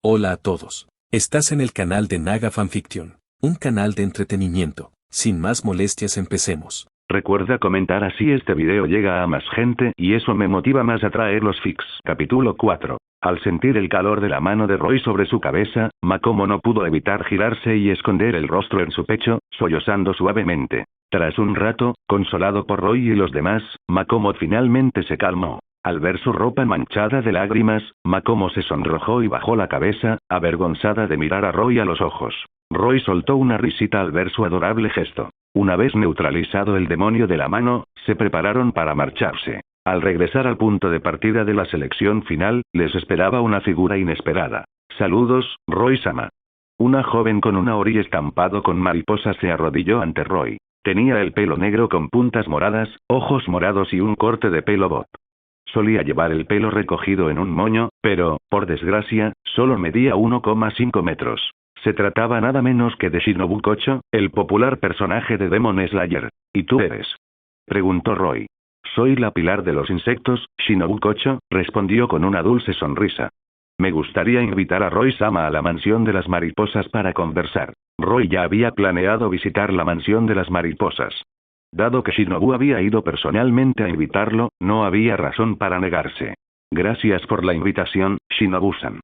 Hola a todos. Estás en el canal de Naga Fanfiction, un canal de entretenimiento. Sin más molestias, empecemos. Recuerda comentar, así este video llega a más gente y eso me motiva más a traer los fics. Capítulo 4. Al sentir el calor de la mano de Roy sobre su cabeza, Makomo no pudo evitar girarse y esconder el rostro en su pecho, sollozando suavemente. Tras un rato, consolado por Roy y los demás, Makomo finalmente se calmó. Al ver su ropa manchada de lágrimas, Makomo se sonrojó y bajó la cabeza, avergonzada de mirar a Roy a los ojos. Roy soltó una risita al ver su adorable gesto. Una vez neutralizado el demonio de la mano, se prepararon para marcharse. Al regresar al punto de partida de la selección final, les esperaba una figura inesperada. «Saludos, Roy-sama». Una joven con un ori estampado con mariposas se arrodilló ante Roy. Tenía el pelo negro con puntas moradas, ojos morados y un corte de pelo bob. Solía llevar el pelo recogido en un moño, pero, por desgracia, solo medía 1,5 metros. Se trataba nada menos que de Shinobu Kocho, el popular personaje de Demon Slayer. ¿Y tú eres?, preguntó Roy. «Soy la pilar de los insectos, Shinobu Kocho», respondió con una dulce sonrisa. «Me gustaría invitar a Roy-sama a la mansión de las mariposas para conversar». Roy ya había planeado visitar la mansión de las mariposas. Dado que Shinobu había ido personalmente a invitarlo, no había razón para negarse. «Gracias por la invitación, Shinobu-san.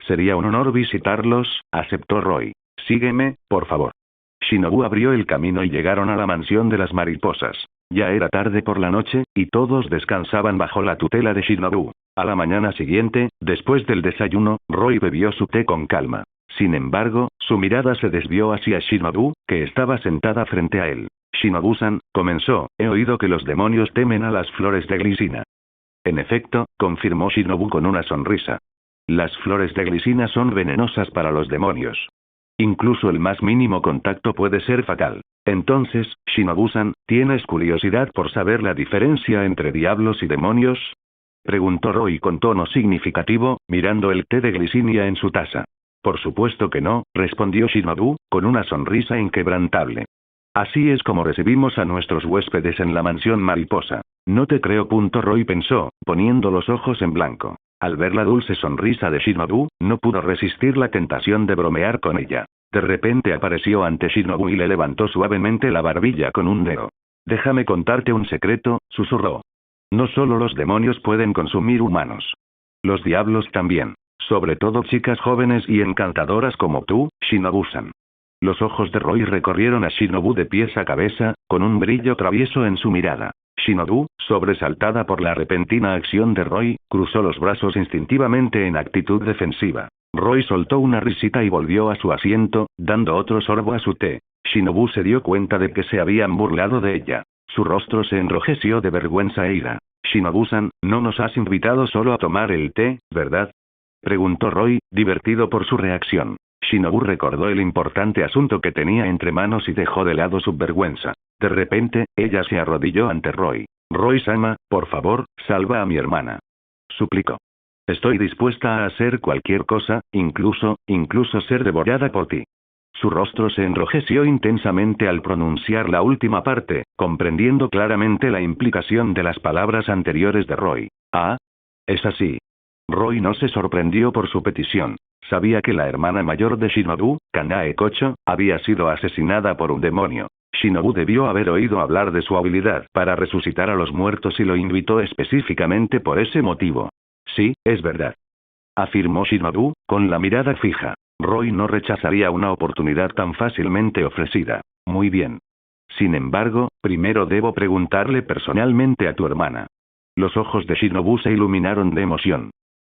Sería un honor visitarlos», aceptó Roy. «Sígueme, por favor». Shinobu abrió el camino y llegaron a la mansión de las mariposas. Ya era tarde por la noche, y todos descansaban bajo la tutela de Shinobu. A la mañana siguiente, después del desayuno, Roy bebió su té con calma. Sin embargo, su mirada se desvió hacia Shinobu, que estaba sentada frente a él. «Shinobu-san», comenzó, «he oído que los demonios temen a las flores de glicina». «En efecto», confirmó Shinobu con una sonrisa. «Las flores de glicina son venenosas para los demonios. Incluso el más mínimo contacto puede ser fatal. Entonces, Shinobu-san, ¿tienes curiosidad por saber la diferencia entre diablos y demonios?», preguntó Roy con tono significativo, mirando el té de glicinia en su taza. «Por supuesto que no», respondió Shinobu, con una sonrisa inquebrantable. «Así es como recibimos a nuestros huéspedes en la mansión mariposa». «No te creo», Roy pensó, poniendo los ojos en blanco. Al ver la dulce sonrisa de Shinobu, no pudo resistir la tentación de bromear con ella. De repente apareció ante Shinobu y le levantó suavemente la barbilla con un dedo. «Déjame contarte un secreto», susurró. «No solo los demonios pueden consumir humanos. Los diablos también. Sobre todo chicas jóvenes y encantadoras como tú, Shinobu-san». Los ojos de Roy recorrieron a Shinobu de pies a cabeza, con un brillo travieso en su mirada. Shinobu, sobresaltada por la repentina acción de Roy, cruzó los brazos instintivamente en actitud defensiva. Roy soltó una risita y volvió a su asiento, dando otro sorbo a su té. Shinobu se dio cuenta de que se habían burlado de ella. Su rostro se enrojeció de vergüenza e ira. «Shinobu-san, no nos has invitado solo a tomar el té, ¿verdad?», preguntó Roy, divertido por su reacción. Shinobu recordó el importante asunto que tenía entre manos y dejó de lado su vergüenza. De repente, ella se arrodilló ante Roy. «Roy-sama, por favor, salva a mi hermana», suplicó. «Estoy dispuesta a hacer cualquier cosa, incluso ser devorada por ti». Su rostro se enrojeció intensamente al pronunciar la última parte, comprendiendo claramente la implicación de las palabras anteriores de Roy. «Ah, es así». Roy no se sorprendió por su petición. Sabía que la hermana mayor de Shinobu, Kanae Kocho, había sido asesinada por un demonio. Shinobu debió haber oído hablar de su habilidad para resucitar a los muertos y lo invitó específicamente por ese motivo. «Sí, es verdad», afirmó Shinobu, con la mirada fija. Roy no rechazaría una oportunidad tan fácilmente ofrecida. «Muy bien. Sin embargo, primero debo preguntarle personalmente a tu hermana». Los ojos de Shinobu se iluminaron de emoción.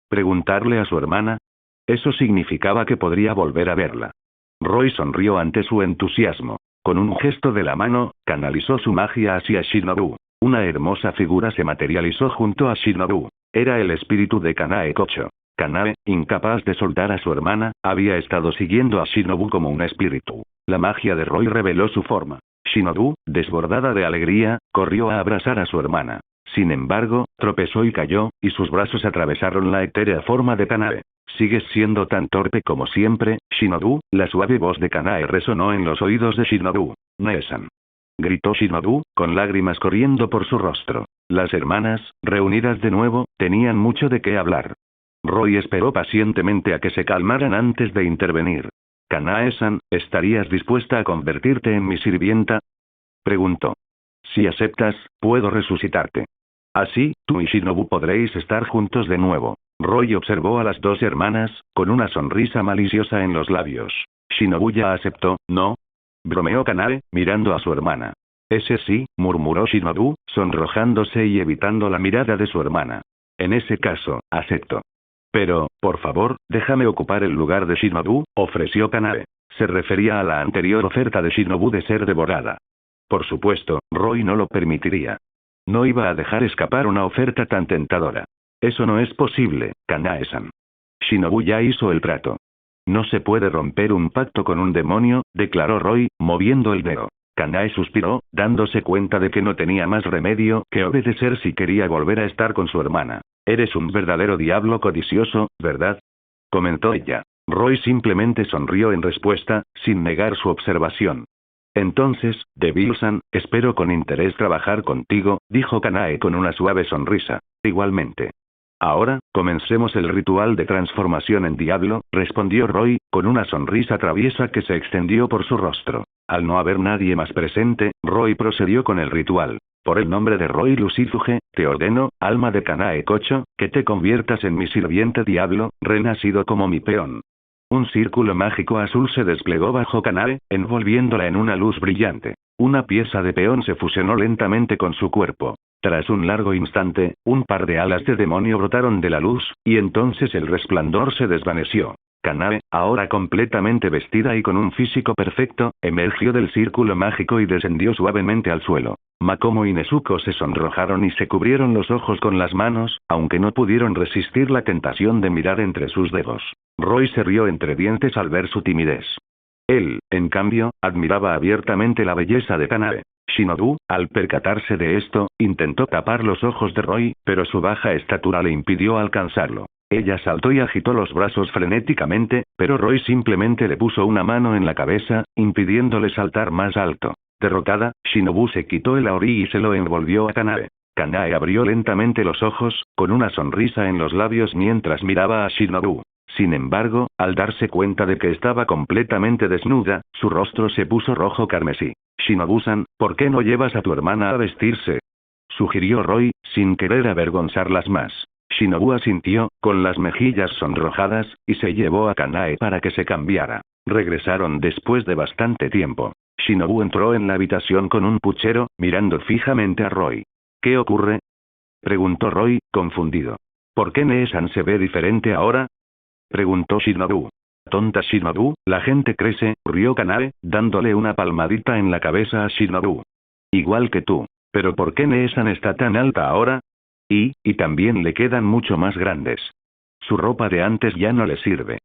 ¿Preguntarle a su hermana? Eso significaba que podría volver a verla. Roy sonrió ante su entusiasmo. Con un gesto de la mano, canalizó su magia hacia Shinobu. Una hermosa figura se materializó junto a Shinobu. Era el espíritu de Kanae Kocho. Kanae, incapaz de soltar a su hermana, había estado siguiendo a Shinobu como un espíritu. La magia de Roy reveló su forma. Shinobu, desbordada de alegría, corrió a abrazar a su hermana. Sin embargo, tropezó y cayó, y sus brazos atravesaron la etérea forma de Kanae. «Sigues siendo tan torpe como siempre, Shinobu», la suave voz de Kanae resonó en los oídos de Shinobu. «Nae-san», gritó Shinobu, con lágrimas corriendo por su rostro. Las hermanas, reunidas de nuevo, tenían mucho de qué hablar. Roy esperó pacientemente a que se calmaran antes de intervenir. Kanae-san, ¿estarías dispuesta a convertirte en mi sirvienta? Preguntó. Si aceptas, puedo resucitarte. Así, tú y Shinobu podréis estar juntos de nuevo. Roy observó a las dos hermanas, con una sonrisa maliciosa en los labios. Shinobu ya aceptó, ¿no? Bromeó Kanae, mirando a su hermana. Ese sí, murmuró Shinobu, sonrojándose y evitando la mirada de su hermana. En ese caso, acepto. Pero, por favor, déjame ocupar el lugar de Shinobu, ofreció Kanae. Se refería a la anterior oferta de Shinobu de ser devorada. Por supuesto, Roy no lo permitiría. No iba a dejar escapar una oferta tan tentadora. Eso no es posible, Kanae-san. Shinobu ya hizo el trato. No se puede romper un pacto con un demonio, declaró Roy, moviendo el dedo. Kanae suspiró, dándose cuenta de que no tenía más remedio que obedecer si quería volver a estar con su hermana. Eres un verdadero diablo codicioso, ¿verdad? Comentó ella. Roy simplemente sonrió en respuesta, sin negar su observación. Entonces, Devil-san, espero con interés trabajar contigo, dijo Kanae con una suave sonrisa. Igualmente. Ahora, comencemos el ritual de transformación en diablo, respondió Roy, con una sonrisa traviesa que se extendió por su rostro. Al no haber nadie más presente, Roy procedió con el ritual. Por el nombre de Roy Lucifuge, te ordeno, alma de Kanae Kocho, que te conviertas en mi sirviente diablo, renacido como mi peón. Un círculo mágico azul se desplegó bajo Kanae, envolviéndola en una luz brillante. Una pieza de peón se fusionó lentamente con su cuerpo. Tras un largo instante, un par de alas de demonio brotaron de la luz, y entonces el resplandor se desvaneció. Kanae, ahora completamente vestida y con un físico perfecto, emergió del círculo mágico y descendió suavemente al suelo. Makomo y Nezuko se sonrojaron y se cubrieron los ojos con las manos, aunque no pudieron resistir la tentación de mirar entre sus dedos. Roy se rió entre dientes al ver su timidez. Él, en cambio, admiraba abiertamente la belleza de Kanae. Shinobu, al percatarse de esto, intentó tapar los ojos de Roy, pero su baja estatura le impidió alcanzarlo. Ella saltó y agitó los brazos frenéticamente, pero Roy simplemente le puso una mano en la cabeza, impidiéndole saltar más alto. Derrotada, Shinobu se quitó el aori y se lo envolvió a Kanae. Kanae abrió lentamente los ojos, con una sonrisa en los labios mientras miraba a Shinobu. Sin embargo, al darse cuenta de que estaba completamente desnuda, su rostro se puso rojo carmesí. Shinobu-san, ¿por qué no llevas a tu hermana a vestirse? Sugirió Roy, sin querer avergonzarlas más. Shinobu asintió, con las mejillas sonrojadas, y se llevó a Kanae para que se cambiara. Regresaron después de bastante tiempo. Shinobu entró en la habitación con un puchero, mirando fijamente a Roy. ¿Qué ocurre? Preguntó Roy, confundido. ¿Por qué Nee-san se ve diferente ahora? Preguntó Shinobu. Tonta Shinobu, la gente crece, rió Kanae, dándole una palmadita en la cabeza a Shinobu. Igual que tú. ¿Pero por qué Nee-san está tan alta ahora? Y también le quedan mucho más grandes. Su ropa de antes ya no le sirve.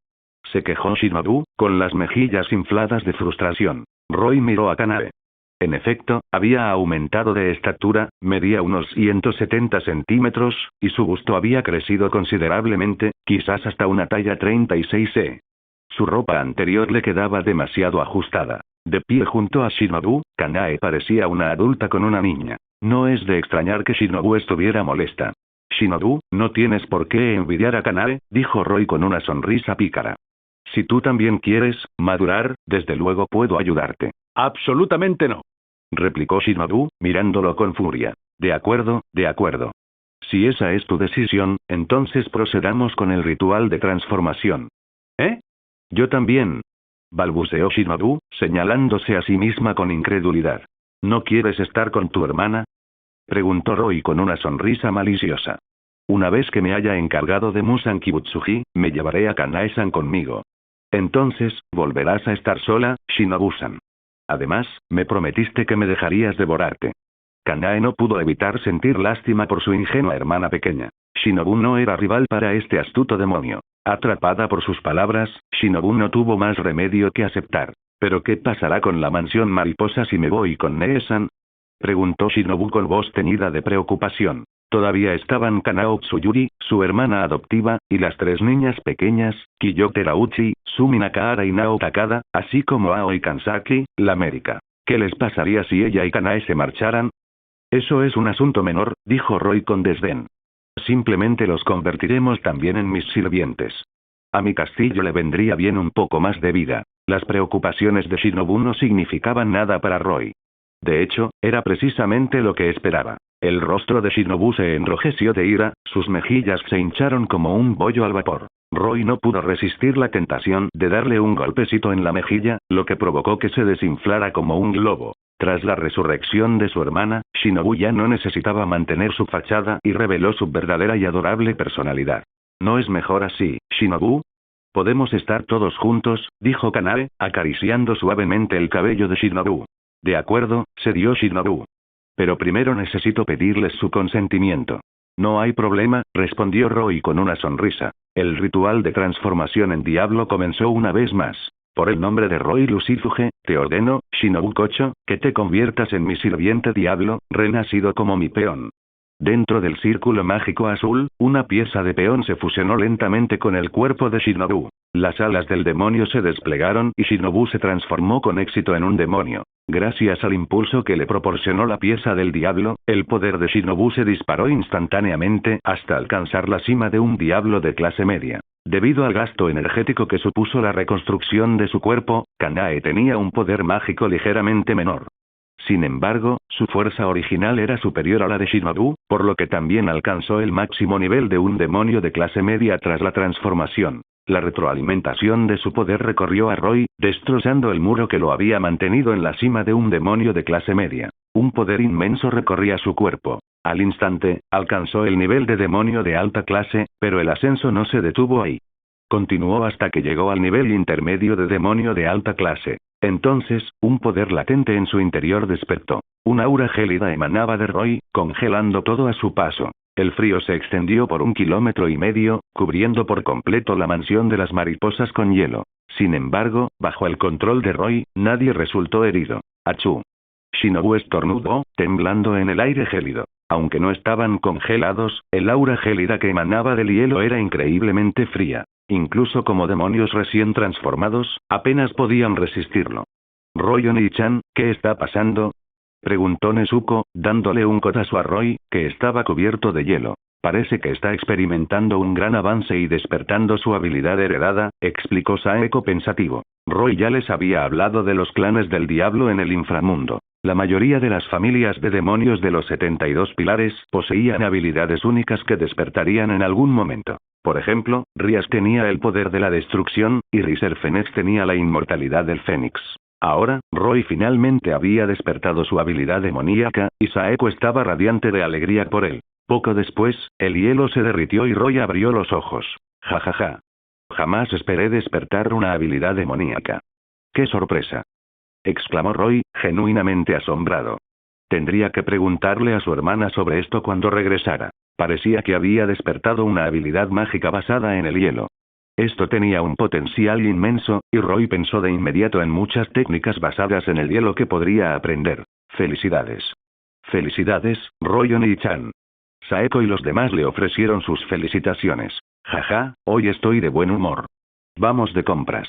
Se quejó Shinobu, con las mejillas infladas de frustración. Roy miró a Kanae. En efecto, había aumentado de estatura, medía unos 170 centímetros, y su busto había crecido considerablemente, quizás hasta una talla 36E. Su ropa anterior le quedaba demasiado ajustada. De pie junto a Shinobu, Kanae parecía una adulta con una niña. No es de extrañar que Shinobu estuviera molesta. Shinobu, no tienes por qué envidiar a Kanae, dijo Roy con una sonrisa pícara. Si tú también quieres madurar, desde luego puedo ayudarte. Absolutamente no. Replicó Shinobu, mirándolo con furia. De acuerdo, de acuerdo. Si esa es tu decisión, entonces procedamos con el ritual de transformación. ¿Eh? Yo también. Balbuceó Shinobu, señalándose a sí misma con incredulidad. ¿No quieres estar con tu hermana? Preguntó Roy con una sonrisa maliciosa. Una vez que me haya encargado de Musan Kibutsuji, me llevaré a Kanae-san conmigo. Entonces, volverás a estar sola, Shinobu-san. Además, me prometiste que me dejarías devorarte. Kanae no pudo evitar sentir lástima por su ingenua hermana pequeña. Shinobu no era rival para este astuto demonio. Atrapada por sus palabras, Shinobu no tuvo más remedio que aceptar. ¿Pero qué pasará con la mansión mariposa si me voy con Nee-san? Preguntó Shinobu con voz teñida de preocupación. Todavía estaban Kanao Tsuyuri, su hermana adoptiva, y las tres niñas pequeñas, Kiyo Terauchi, Sumi Nakahara y Nao Takada, así como Aoi Kansaki, la médica. ¿Qué les pasaría si ella y Kanae se marcharan? Eso es un asunto menor, dijo Roy con desdén. Simplemente los convertiremos también en mis sirvientes. A mi castillo le vendría bien un poco más de vida. Las preocupaciones de Shinobu no significaban nada para Roy. De hecho, era precisamente lo que esperaba. El rostro de Shinobu se enrojeció de ira, sus mejillas se hincharon como un bollo al vapor. Roy no pudo resistir la tentación de darle un golpecito en la mejilla, lo que provocó que se desinflara como un globo. Tras la resurrección de su hermana, Shinobu ya no necesitaba mantener su fachada y reveló su verdadera y adorable personalidad. ¿No es mejor así, Shinobu? Podemos estar todos juntos, dijo Kanae, acariciando suavemente el cabello de Shinobu. De acuerdo, cedió Shinobu. Pero primero necesito pedirles su consentimiento. No hay problema, respondió Roy con una sonrisa. El ritual de transformación en diablo comenzó una vez más. Por el nombre de Roy Lucifuge, te ordeno, Shinobu Kocho, que te conviertas en mi sirviente diablo, renacido como mi peón. Dentro del círculo mágico azul, una pieza de peón se fusionó lentamente con el cuerpo de Shinobu. Las alas del demonio se desplegaron y Shinobu se transformó con éxito en un demonio. Gracias al impulso que le proporcionó la pieza del diablo, el poder de Shinobu se disparó instantáneamente hasta alcanzar la cima de un diablo de clase media. Debido al gasto energético que supuso la reconstrucción de su cuerpo, Kanae tenía un poder mágico ligeramente menor. Sin embargo, su fuerza original era superior a la de Shinobu, por lo que también alcanzó el máximo nivel de un demonio de clase media tras la transformación. La retroalimentación de su poder recorrió a Roy, destrozando el muro que lo había mantenido en la cima de un demonio de clase media. Un poder inmenso recorría su cuerpo. Al instante, alcanzó el nivel de demonio de alta clase, pero el ascenso no se detuvo ahí. Continuó hasta que llegó al nivel intermedio de demonio de alta clase. Entonces, un poder latente en su interior despertó. Un aura gélida emanaba de Roy, congelando todo a su paso. El frío se extendió por 1,5 kilómetros, cubriendo por completo la mansión de las mariposas con hielo. Sin embargo, bajo el control de Roy, nadie resultó herido. ¡Achú! Shinobu estornudó, temblando en el aire gélido. Aunque no estaban congelados, el aura gélida que emanaba del hielo era increíblemente fría. Incluso como demonios recién transformados, apenas podían resistirlo. Roy Oni-chan, ¿qué está pasando? Preguntó Nezuko, dándole un codazo a Roy, que estaba cubierto de hielo. Parece que está experimentando un gran avance y despertando su habilidad heredada, explicó Saeko pensativo. Roy ya les había hablado de los clanes del diablo en el inframundo. La mayoría de las familias de demonios de los 72 pilares poseían habilidades únicas que despertarían en algún momento. Por ejemplo, Rias tenía el poder de la destrucción, y Riserfenex tenía la inmortalidad del Fénix. Ahora, Roy finalmente había despertado su habilidad demoníaca, y Saeko estaba radiante de alegría por él. Poco después, el hielo se derritió y Roy abrió los ojos. Jajaja. Jamás esperé despertar una habilidad demoníaca. ¡Qué sorpresa! Exclamó Roy, genuinamente asombrado. Tendría que preguntarle a su hermana sobre esto cuando regresara. Parecía que había despertado una habilidad mágica basada en el hielo. Esto tenía un potencial inmenso, y Roy pensó de inmediato en muchas técnicas basadas en el hielo que podría aprender. ¡Felicidades! ¡Felicidades, Roy Oni-chan! Saeko y los demás le ofrecieron sus felicitaciones. Jaja, hoy estoy de buen humor. Vamos de compras.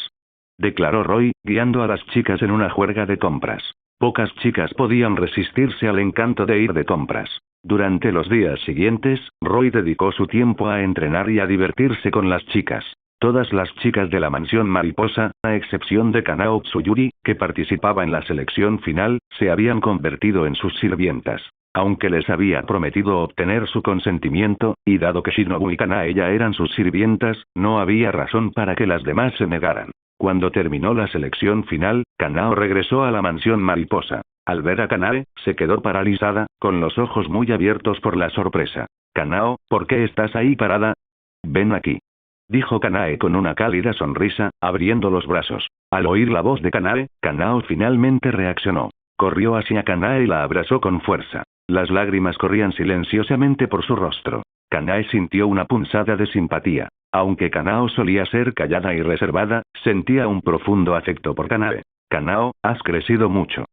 Declaró Roy, guiando a las chicas en una juerga de compras. Pocas chicas podían resistirse al encanto de ir de compras. Durante los días siguientes, Roy dedicó su tiempo a entrenar y a divertirse con las chicas. Todas las chicas de la mansión mariposa, a excepción de Kanao Tsuyuri, que participaba en la selección final, se habían convertido en sus sirvientas. Aunque les había prometido obtener su consentimiento, y dado que Shinobu y Kanae ya eran sus sirvientas, no había razón para que las demás se negaran. Cuando terminó la selección final, Kanao regresó a la mansión mariposa. Al ver a Kanae, se quedó paralizada, con los ojos muy abiertos por la sorpresa. Kanao, ¿por qué estás ahí parada? Ven aquí. Dijo Kanae con una cálida sonrisa, abriendo los brazos. Al oír la voz de Kanae, Kanao finalmente reaccionó. Corrió hacia Kanae y la abrazó con fuerza. Las lágrimas corrían silenciosamente por su rostro. Kanae sintió una punzada de simpatía. Aunque Kanao solía ser callada y reservada, sentía un profundo afecto por Kanae. Kanao, has crecido mucho.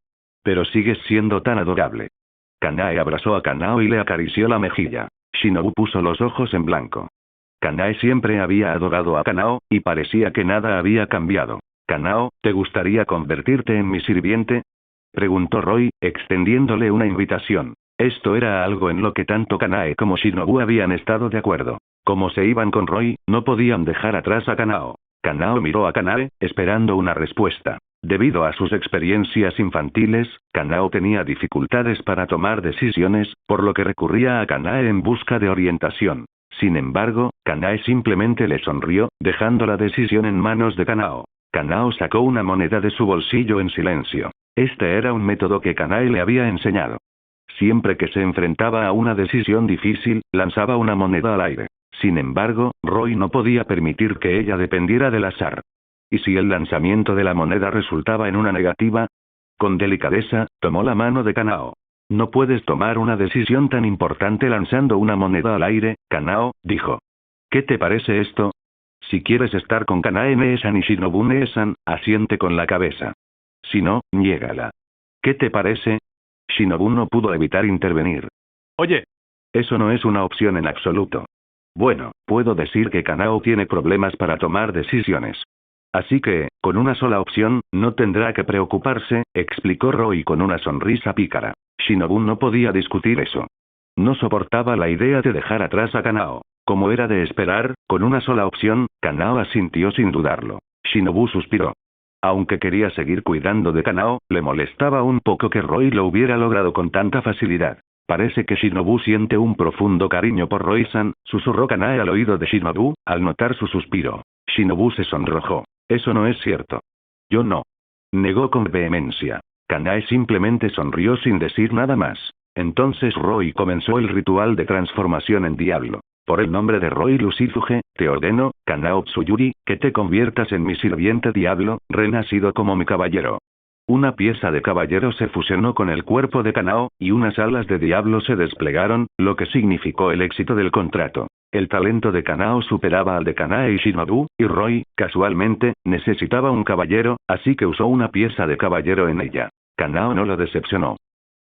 Pero sigues siendo tan adorable. Kanae abrazó a Kanao y le acarició la mejilla. Shinobu puso los ojos en blanco. Kanae siempre había adorado a Kanao, y parecía que nada había cambiado. Kanao, ¿te gustaría convertirte en mi sirviente? Preguntó Roy, extendiéndole una invitación. Esto era algo en lo que tanto Kanae como Shinobu habían estado de acuerdo. Como se iban con Roy, no podían dejar atrás a Kanao. Kanao miró a Kanae, esperando una respuesta. Debido a sus experiencias infantiles, Kanao tenía dificultades para tomar decisiones, por lo que recurría a Kanae en busca de orientación. Sin embargo, Kanae simplemente le sonrió, dejando la decisión en manos de Kanao. Kanao sacó una moneda de su bolsillo en silencio. Este era un método que Kanae le había enseñado. Siempre que se enfrentaba a una decisión difícil, lanzaba una moneda al aire. Sin embargo, Roy no podía permitir que ella dependiera del azar. ¿Y si el lanzamiento de la moneda resultaba en una negativa? Con delicadeza, tomó la mano de Kanao. No puedes tomar una decisión tan importante lanzando una moneda al aire, Kanao, dijo. ¿Qué te parece esto? Si quieres estar con Kanae Neesan y Shinobu Neesan, asiente con la cabeza. Si no, niégala. ¿Qué te parece? Shinobu no pudo evitar intervenir. Oye. Eso no es una opción en absoluto. Bueno, puedo decir que Kanao tiene problemas para tomar decisiones. Así que, con una sola opción, no tendrá que preocuparse, explicó Roy con una sonrisa pícara. Shinobu no podía discutir eso. No soportaba la idea de dejar atrás a Kanao. Como era de esperar, con una sola opción, Kanao asintió sin dudarlo. Shinobu suspiró. Aunque quería seguir cuidando de Kanao, le molestaba un poco que Roy lo hubiera logrado con tanta facilidad. Parece que Shinobu siente un profundo cariño por Roy-san, susurró Kanae al oído de Shinobu, al notar su suspiro. Shinobu se sonrojó. Eso no es cierto. Yo no. Negó con vehemencia. Kanae simplemente sonrió sin decir nada más. Entonces Roy comenzó el ritual de transformación en diablo. Por el nombre de Roy Lucifuge, te ordeno, Kanao Tsuyuri, que te conviertas en mi sirviente diablo, renacido como mi caballero. Una pieza de caballero se fusionó con el cuerpo de Kanao, y unas alas de diablo se desplegaron, lo que significó el éxito del contrato. El talento de Kanao superaba al de Kanae y Shinobu, y Roy, casualmente, necesitaba un caballero, así que usó una pieza de caballero en ella. Kanao no lo decepcionó.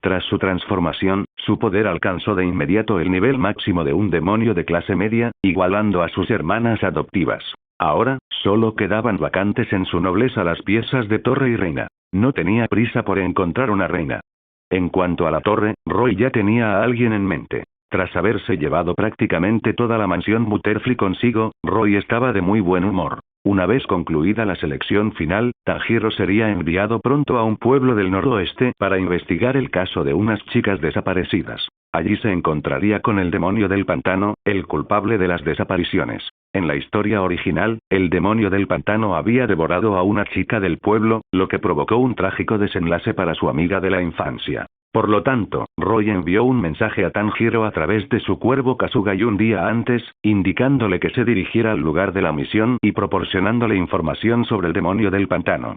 Tras su transformación, su poder alcanzó de inmediato el nivel máximo de un demonio de clase media, igualando a sus hermanas adoptivas. Ahora, solo quedaban vacantes en su nobleza las piezas de torre y reina. No tenía prisa por encontrar una reina. En cuanto a la torre, Roy ya tenía a alguien en mente. Tras haberse llevado prácticamente toda la mansión Butterfly consigo, Roy estaba de muy buen humor. Una vez concluida la selección final, Tanjiro sería enviado pronto a un pueblo del noroeste para investigar el caso de unas chicas desaparecidas. Allí se encontraría con el demonio del pantano, el culpable de las desapariciones. En la historia original, el demonio del pantano había devorado a una chica del pueblo, lo que provocó un trágico desenlace para su amiga de la infancia. Por lo tanto, Roy envió un mensaje a Tanjiro a través de su cuervo Kasugai un día antes, indicándole que se dirigiera al lugar de la misión y proporcionándole información sobre el demonio del pantano.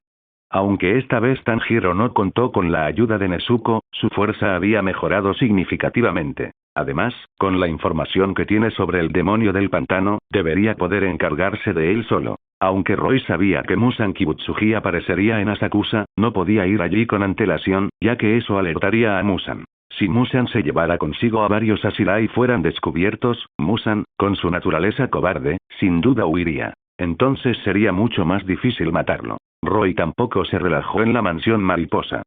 Aunque esta vez Tanjiro no contó con la ayuda de Nezuko, su fuerza había mejorado significativamente. Además, con la información que tiene sobre el demonio del pantano, debería poder encargarse de él solo. Aunque Roy sabía que Musan Kibutsuji aparecería en Asakusa, no podía ir allí con antelación, ya que eso alertaría a Musan. Si Musan se llevara consigo a varios Asira y fueran descubiertos, Musan, con su naturaleza cobarde, sin duda huiría. Entonces sería mucho más difícil matarlo. Roy tampoco se relajó en la mansión mariposa.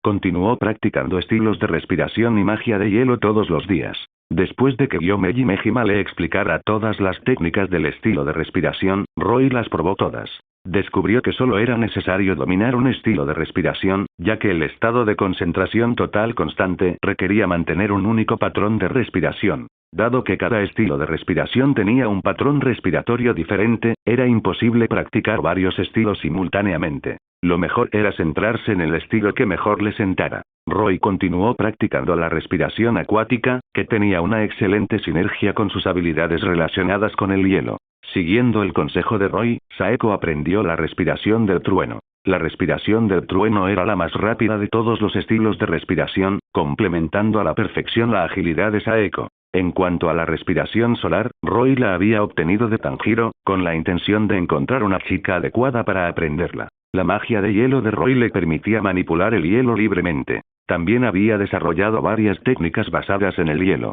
Continuó practicando estilos de respiración y magia de hielo todos los días. Después de que Yomeji Mejima le explicara todas las técnicas del estilo de respiración, Roy las probó todas. Descubrió que solo era necesario dominar un estilo de respiración, ya que el estado de concentración total constante requería mantener un único patrón de respiración. Dado que cada estilo de respiración tenía un patrón respiratorio diferente, era imposible practicar varios estilos simultáneamente. Lo mejor era centrarse en el estilo que mejor le sentara. Roy continuó practicando la respiración acuática, que tenía una excelente sinergia con sus habilidades relacionadas con el hielo. Siguiendo el consejo de Roy, Saeko aprendió la respiración del trueno. La respiración del trueno era la más rápida de todos los estilos de respiración, complementando a la perfección la agilidad de Saeko. En cuanto a la respiración solar, Roy la había obtenido de Tanjiro, con la intención de encontrar una chica adecuada para aprenderla. La magia de hielo de Roy le permitía manipular el hielo libremente. También había desarrollado varias técnicas basadas en el hielo.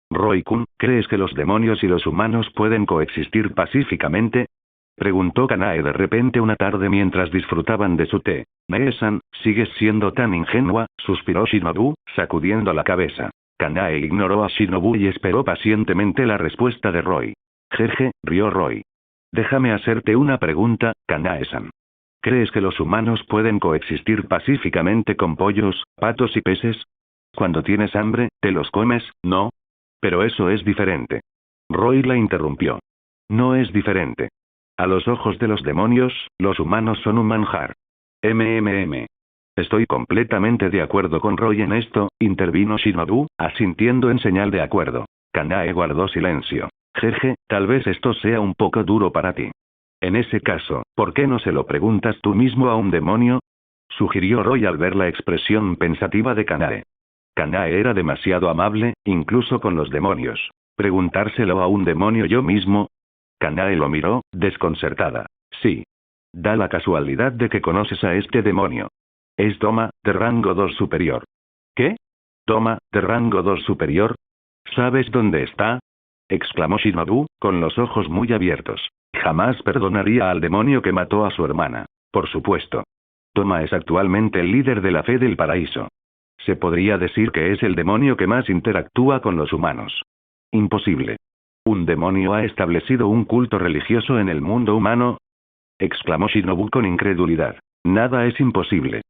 Roy-kun, ¿crees que los demonios y los humanos pueden coexistir pacíficamente? Preguntó Kanae de repente una tarde mientras disfrutaban de su té. Mee-san, sigues siendo tan ingenua, suspiró Shinobu, sacudiendo la cabeza. Kanae ignoró a Shinobu y esperó pacientemente la respuesta de Roy. Jeje, rió Roy. Déjame hacerte una pregunta, Kanae-san. ¿Crees que los humanos pueden coexistir pacíficamente con pollos, patos y peces? Cuando tienes hambre, ¿te los comes, no? Pero eso es diferente. Roy la interrumpió. No es diferente. A los ojos de los demonios, los humanos son un manjar. Estoy completamente de acuerdo con Roy en esto, intervino Shinobu, asintiendo en señal de acuerdo. Kanae guardó silencio. Jeje, tal vez esto sea un poco duro para ti. En ese caso, ¿por qué no se lo preguntas tú mismo a un demonio? Sugirió Roy al ver la expresión pensativa de Kanae. Kanae era demasiado amable, incluso con los demonios. ¿Preguntárselo a un demonio yo mismo? Kanae lo miró, desconcertada. Sí. Da la casualidad de que conoces a este demonio. Es Toma, de rango 2 superior. ¿Qué? Toma, de rango 2 superior. ¿Sabes dónde está? Exclamó Shinobu, con los ojos muy abiertos. Jamás perdonaría al demonio que mató a su hermana. Por supuesto. Toma es actualmente el líder de la Fe del Paraíso. Se podría decir que es el demonio que más interactúa con los humanos. Imposible. ¿Un demonio ha establecido un culto religioso en el mundo humano? Exclamó Shinobu con incredulidad. Nada es imposible.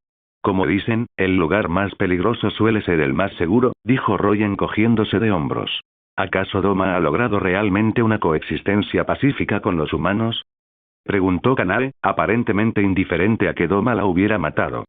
Como dicen, el lugar más peligroso suele ser el más seguro, dijo Roy encogiéndose de hombros. ¿Acaso Doma ha logrado realmente una coexistencia pacífica con los humanos? Preguntó Kanae, aparentemente indiferente a que Doma la hubiera matado.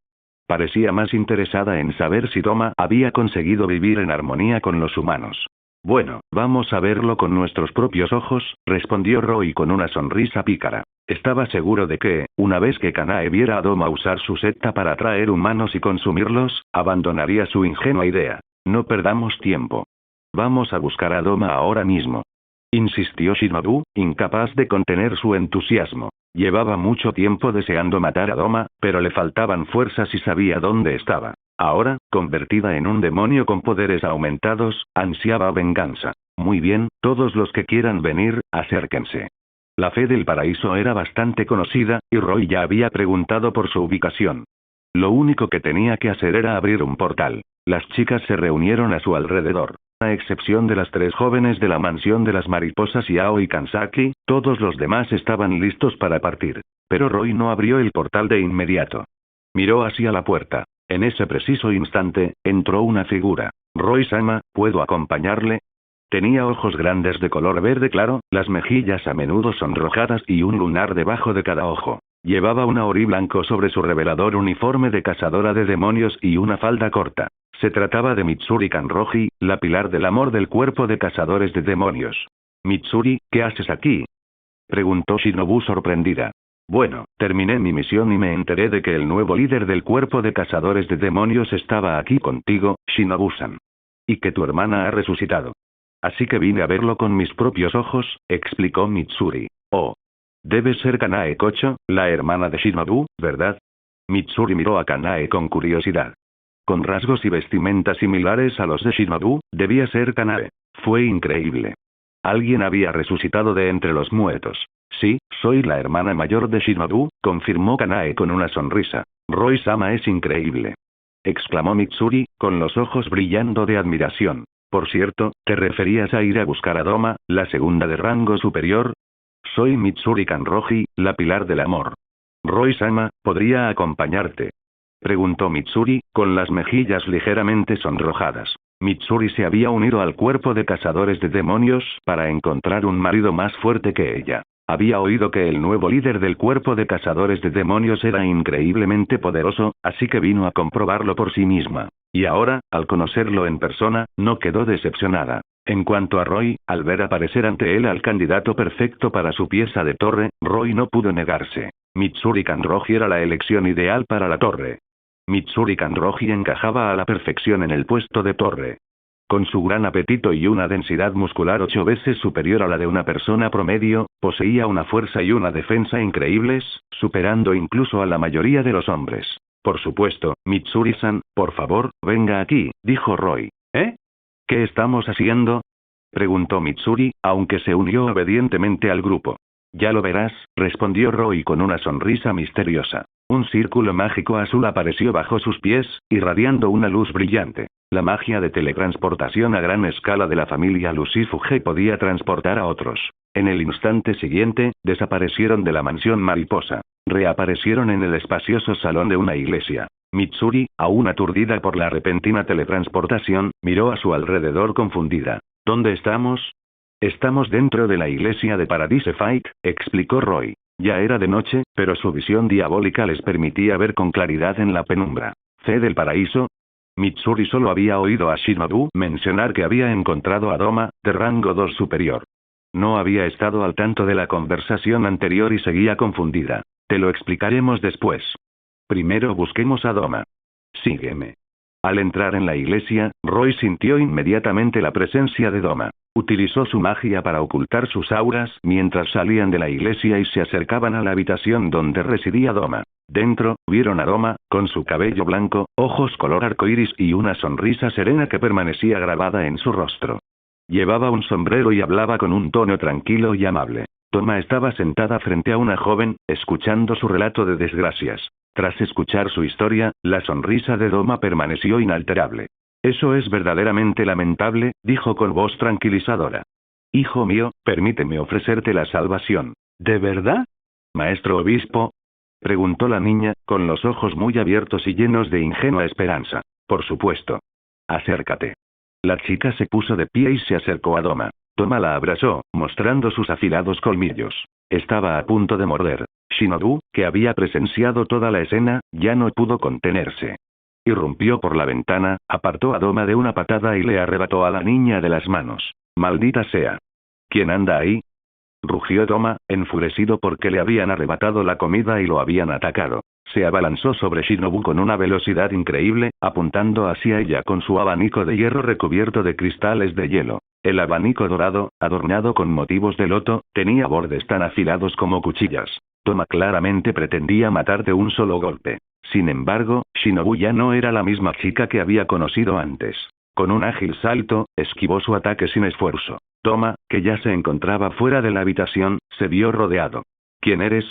Parecía más interesada en saber si Doma había conseguido vivir en armonía con los humanos. Bueno, vamos a verlo con nuestros propios ojos, respondió Roy con una sonrisa pícara. Estaba seguro de que, una vez que Kanae viera a Doma usar su secta para atraer humanos y consumirlos, abandonaría su ingenua idea. No perdamos tiempo. Vamos a buscar a Doma ahora mismo. Insistió Shinobu, incapaz de contener su entusiasmo. Llevaba mucho tiempo deseando matar a Doma, pero le faltaban fuerzas y sabía dónde estaba. Ahora, convertida en un demonio con poderes aumentados, ansiaba venganza. Muy bien, todos los que quieran venir, acérquense. La Fe del Paraíso era bastante conocida, y Roy ya había preguntado por su ubicación. Lo único que tenía que hacer era abrir un portal. Las chicas se reunieron a su alrededor. A excepción de las 3 jóvenes de la mansión de las mariposas Yao y Kansaki, todos los demás estaban listos para partir. Pero Roy no abrió el portal de inmediato. Miró hacia la puerta. En ese preciso instante, entró una figura. Roy-sama, ¿puedo acompañarle? Tenía ojos grandes de color verde claro, las mejillas a menudo sonrojadas y un lunar debajo de cada ojo. Llevaba un ori blanco sobre su revelador uniforme de cazadora de demonios y una falda corta. Se trataba de Mitsuri Kanroji, la pilar del amor del cuerpo de cazadores de demonios. Mitsuri, ¿qué haces aquí? Preguntó Shinobu sorprendida. Bueno, terminé mi misión y me enteré de que el nuevo líder del cuerpo de cazadores de demonios estaba aquí contigo, Shinobu-san. Y que tu hermana ha resucitado. Así que vine a verlo con mis propios ojos, explicó Mitsuri. Oh. Debe ser Kanae Kocho, la hermana de Shinobu, ¿verdad? Mitsuri miró a Kanae con curiosidad. Con rasgos y vestimenta similares a los de Shinobu, debía ser Kanae. Fue increíble. Alguien había resucitado de entre los muertos. Sí, soy la hermana mayor de Shinobu, confirmó Kanae con una sonrisa. Roy-sama es increíble. Exclamó Mitsuri, con los ojos brillando de admiración. Por cierto, ¿te referías a ir a buscar a Doma, la segunda de rango superior? Soy Mitsuri Kanroji, la pilar del amor. Roy-sama, ¿podría acompañarte? Preguntó Mitsuri, con las mejillas ligeramente sonrojadas. Mitsuri se había unido al cuerpo de cazadores de demonios para encontrar un marido más fuerte que ella. Había oído que el nuevo líder del cuerpo de cazadores de demonios era increíblemente poderoso, así que vino a comprobarlo por sí misma. Y ahora, al conocerlo en persona, no quedó decepcionada. En cuanto a Roy, al ver aparecer ante él al candidato perfecto para su pieza de torre, Roy no pudo negarse. Mitsuri Kanroji era la elección ideal para la torre. Mitsuri Kanroji encajaba a la perfección en el puesto de torre. Con su gran apetito y una densidad muscular 8 veces superior a la de una persona promedio, poseía una fuerza y una defensa increíbles, superando incluso a la mayoría de los hombres. Por supuesto, Mitsuri-san, por favor, venga aquí, dijo Roy. ¿Eh? ¿Qué estamos haciendo? Preguntó Mitsuri, aunque se unió obedientemente al grupo. Ya lo verás, respondió Roy con una sonrisa misteriosa. Un círculo mágico azul apareció bajo sus pies, irradiando una luz brillante. La magia de teletransportación a gran escala de la familia Lucifuge podía transportar a otros. En el instante siguiente, desaparecieron de la mansión mariposa. Reaparecieron en el espacioso salón de una iglesia. Mitsuri, aún aturdida por la repentina teletransportación, miró a su alrededor confundida. ¿Dónde estamos? Estamos dentro de la iglesia de Paradise Fight, explicó Roy. Ya era de noche, pero su visión diabólica les permitía ver con claridad en la penumbra. ¿Fe del paraíso? Mitsuri solo había oído a Shinobu mencionar que había encontrado a Doma, de rango 2 superior. No había estado al tanto de la conversación anterior y seguía confundida. Te lo explicaremos después. Primero busquemos a Doma. Sígueme. Al entrar en la iglesia, Roy sintió inmediatamente la presencia de Doma. Utilizó su magia para ocultar sus auras mientras salían de la iglesia y se acercaban a la habitación donde residía Doma. Dentro, vieron a Doma, con su cabello blanco, ojos color arcoíris y una sonrisa serena que permanecía grabada en su rostro. Llevaba un sombrero y hablaba con un tono tranquilo y amable. Doma estaba sentada frente a una joven, escuchando su relato de desgracias. Tras escuchar su historia, la sonrisa de Doma permaneció inalterable. Eso es verdaderamente lamentable, dijo con voz tranquilizadora. Hijo mío, permíteme ofrecerte la salvación. ¿De verdad? Maestro obispo, preguntó la niña, con los ojos muy abiertos y llenos de ingenua esperanza. Por supuesto. Acércate. La chica se puso de pie y se acercó a Doma. Doma la abrazó, mostrando sus afilados colmillos. Estaba a punto de morder. Shinobu, que había presenciado toda la escena, ya no pudo contenerse. Irrumpió por la ventana, apartó a Doma de una patada y le arrebató a la niña de las manos. ¡Maldita sea! ¿Quién anda ahí? Rugió Doma, enfurecido porque le habían arrebatado la comida y lo habían atacado. Se abalanzó sobre Shinobu con una velocidad increíble, apuntando hacia ella con su abanico de hierro recubierto de cristales de hielo. El abanico dorado, adornado con motivos de loto, tenía bordes tan afilados como cuchillas. Doma claramente pretendía matar de un solo golpe. Sin embargo, Shinobu ya no era la misma chica que había conocido antes. Con un ágil salto, esquivó su ataque sin esfuerzo. Doma, que ya se encontraba fuera de la habitación, se vio rodeado. ¿Quién eres?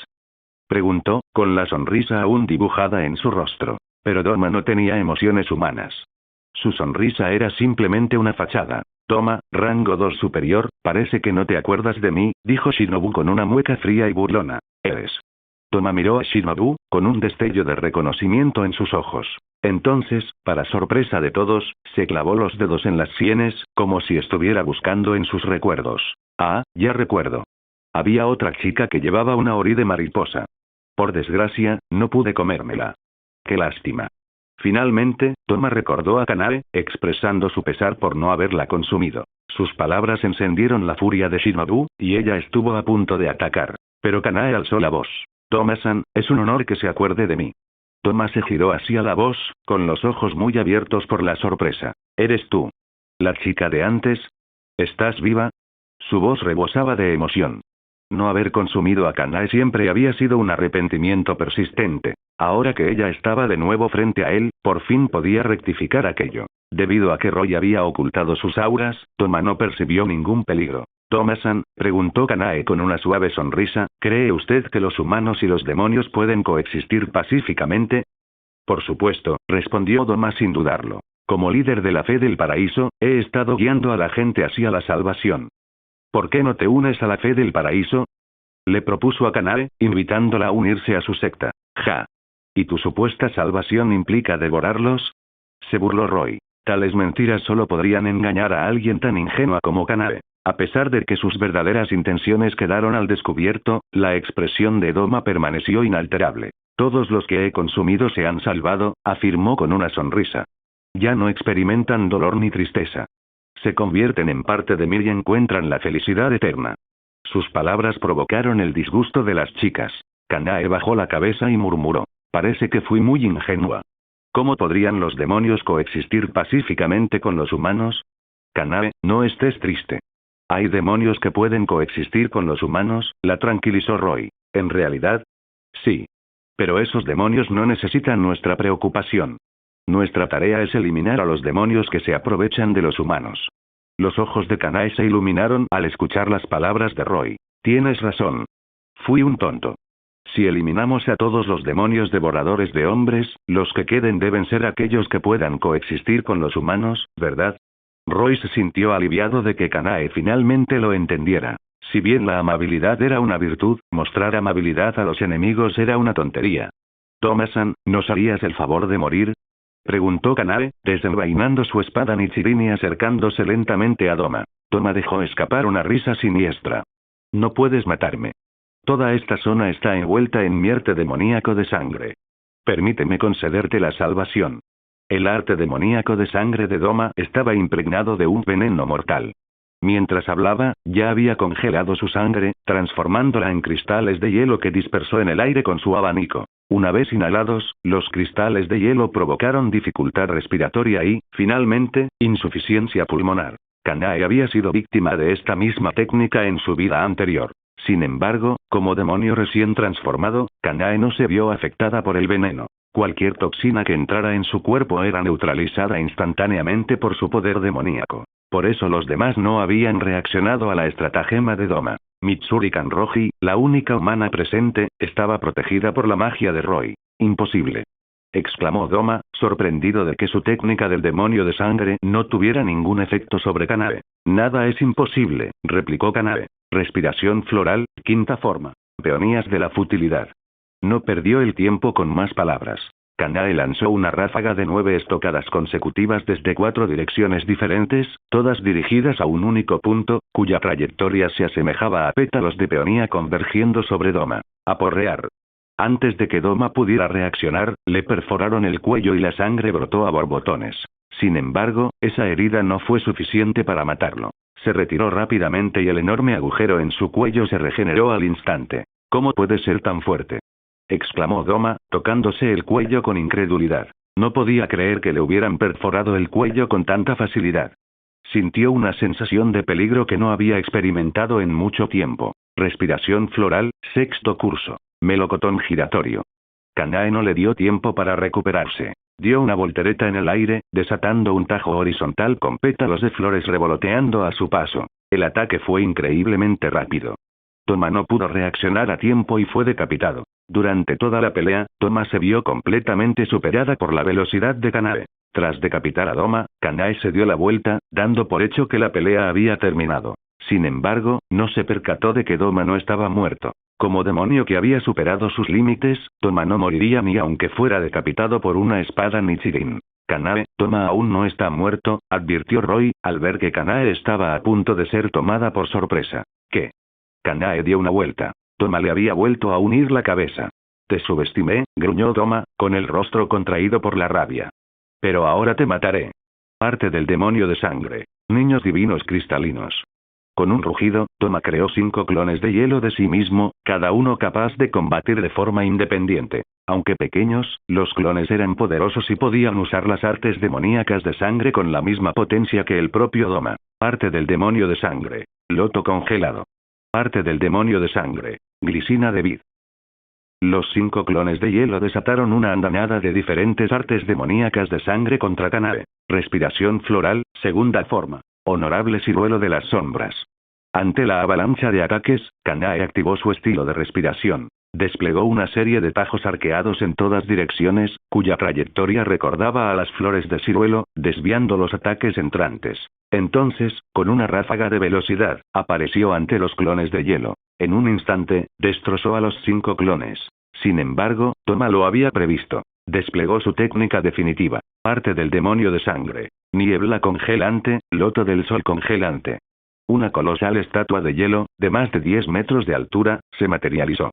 Preguntó, con la sonrisa aún dibujada en su rostro. Pero Doma no tenía emociones humanas. Su sonrisa era simplemente una fachada. Doma, rango 2 superior, parece que no te acuerdas de mí, dijo Shinobu con una mueca fría y burlona. Eres. Doma miró a Shinobu, con un destello de reconocimiento en sus ojos. Entonces, para sorpresa de todos, se clavó los dedos en las sienes, como si estuviera buscando en sus recuerdos. Ah, ya recuerdo. Había otra chica que llevaba una ori de mariposa. Por desgracia, no pude comérmela. Qué lástima. Finalmente, Doma recordó a Kanae, expresando su pesar por no haberla consumido. Sus palabras encendieron la furia de Shinobu, y ella estuvo a punto de atacar. Pero Kanae alzó la voz. Doma-san, es un honor que se acuerde de mí. Doma se giró hacia la voz, con los ojos muy abiertos por la sorpresa. ¿Eres tú? ¿La chica de antes? ¿Estás viva? Su voz rebosaba de emoción. No haber consumido a Kanae siempre había sido un arrepentimiento persistente. Ahora que ella estaba de nuevo frente a él, por fin podía rectificar aquello. Debido a que Roy había ocultado sus auras, Doma no percibió ningún peligro. Doma-san, preguntó Kanae con una suave sonrisa, ¿cree usted que los humanos y los demonios pueden coexistir pacíficamente? Por supuesto, respondió Doma sin dudarlo. Como líder de la fe del paraíso, he estado guiando a la gente hacia la salvación. ¿Por qué no te unes a la fe del paraíso? Le propuso a Kanae, invitándola a unirse a su secta. Ja. ¿Y tu supuesta salvación implica devorarlos? Se burló Roy. Tales mentiras solo podrían engañar a alguien tan ingenua como Kanae. A pesar de que sus verdaderas intenciones quedaron al descubierto, la expresión de Doma permaneció inalterable. Todos los que he consumido se han salvado, afirmó con una sonrisa. Ya no experimentan dolor ni tristeza. Se convierten en parte de mí y encuentran la felicidad eterna. Sus palabras provocaron el disgusto de las chicas. Kanae bajó la cabeza y murmuró. Parece que fui muy ingenua. ¿Cómo podrían los demonios coexistir pacíficamente con los humanos? Kanae, no estés triste. ¿Hay demonios que pueden coexistir con los humanos?, la tranquilizó Roy. ¿En realidad? Sí. Pero esos demonios no necesitan nuestra preocupación. Nuestra tarea es eliminar a los demonios que se aprovechan de los humanos. Los ojos de Kanae se iluminaron al escuchar las palabras de Roy. Tienes razón. Fui un tonto. Si eliminamos a todos los demonios devoradores de hombres, los que queden deben ser aquellos que puedan coexistir con los humanos, ¿verdad? Roy se sintió aliviado de que Kanae finalmente lo entendiera. Si bien la amabilidad era una virtud, mostrar amabilidad a los enemigos era una tontería. «Toma-san, ¿nos harías el favor de morir?», preguntó Kanae, desenvainando su espada Nichirin y acercándose lentamente a Doma. Doma dejó escapar una risa siniestra. «No puedes matarme. Toda esta zona está envuelta en mi arte demoníaco de sangre. Permíteme concederte la salvación». El arte demoníaco de sangre de Doma estaba impregnado de un veneno mortal. Mientras hablaba, ya había congelado su sangre, transformándola en cristales de hielo que dispersó en el aire con su abanico. Una vez inhalados, los cristales de hielo provocaron dificultad respiratoria y, finalmente, insuficiencia pulmonar. Kanae había sido víctima de esta misma técnica en su vida anterior. Sin embargo, como demonio recién transformado, Kanae no se vio afectada por el veneno. Cualquier toxina que entrara en su cuerpo era neutralizada instantáneamente por su poder demoníaco. Por eso los demás no habían reaccionado a la estratagema de Doma. Mitsuri Kanroji, la única humana presente, estaba protegida por la magia de Roy. «Imposible», exclamó Doma, sorprendido de que su técnica del demonio de sangre no tuviera ningún efecto sobre Kanae. «Nada es imposible», replicó Kanae. «Respiración floral, quinta forma. Peonías de la futilidad». No perdió el tiempo con más palabras. Kanae lanzó una ráfaga de 9 estocadas consecutivas desde 4 direcciones diferentes, todas dirigidas a un único punto, cuya trayectoria se asemejaba a pétalos de peonía convergiendo sobre Doma. Aporrear. Antes de que Doma pudiera reaccionar, le perforaron el cuello y la sangre brotó a borbotones. Sin embargo, esa herida no fue suficiente para matarlo. Se retiró rápidamente y el enorme agujero en su cuello se regeneró al instante. «¿Cómo puede ser tan fuerte?», exclamó Doma, tocándose el cuello con incredulidad. No podía creer que le hubieran perforado el cuello con tanta facilidad. Sintió una sensación de peligro que no había experimentado en mucho tiempo. Respiración floral, sexto curso. Melocotón giratorio. Kanae no le dio tiempo para recuperarse. Dio una voltereta en el aire, desatando un tajo horizontal con pétalos de flores revoloteando a su paso. El ataque fue increíblemente rápido. Doma no pudo reaccionar a tiempo y fue decapitado. Durante toda la pelea, Doma se vio completamente superada por la velocidad de Kanae. Tras decapitar a Doma, Kanae se dio la vuelta, dando por hecho que la pelea había terminado. Sin embargo, no se percató de que Doma no estaba muerto. Como demonio que había superado sus límites, Doma no moriría ni aunque fuera decapitado por una espada Nichirin. «Kanae, Doma aún no está muerto», advirtió Roy, al ver que Kanae estaba a punto de ser tomada por sorpresa. «¿Qué?». Kanae dio una vuelta. Doma le había vuelto a unir la cabeza. «Te subestimé», gruñó Doma, con el rostro contraído por la rabia. «Pero ahora te mataré». Parte del demonio de sangre. Niños divinos cristalinos. Con un rugido, Doma creó 5 clones de hielo de sí mismo, cada uno capaz de combatir de forma independiente. Aunque pequeños, los clones eran poderosos y podían usar las artes demoníacas de sangre con la misma potencia que el propio Doma. Parte del demonio de sangre. Loto congelado. Parte del demonio de sangre. Glisina de vid. Los 5 clones de hielo desataron una andanada de diferentes artes demoníacas de sangre contra Kanae. Respiración floral, segunda forma. Honorable ciruelo de las sombras. Ante la avalancha de ataques, Kanae activó su estilo de respiración. Desplegó una serie de tajos arqueados en todas direcciones, cuya trayectoria recordaba a las flores de ciruelo, desviando los ataques entrantes. Entonces, con una ráfaga de velocidad, apareció ante los clones de hielo. En un instante, destrozó a los 5 clones. Sin embargo, Doma lo había previsto. Desplegó su técnica definitiva. Parte del demonio de sangre. Niebla congelante, loto del sol congelante. Una colosal estatua de hielo, de más de 10 metros de altura, se materializó.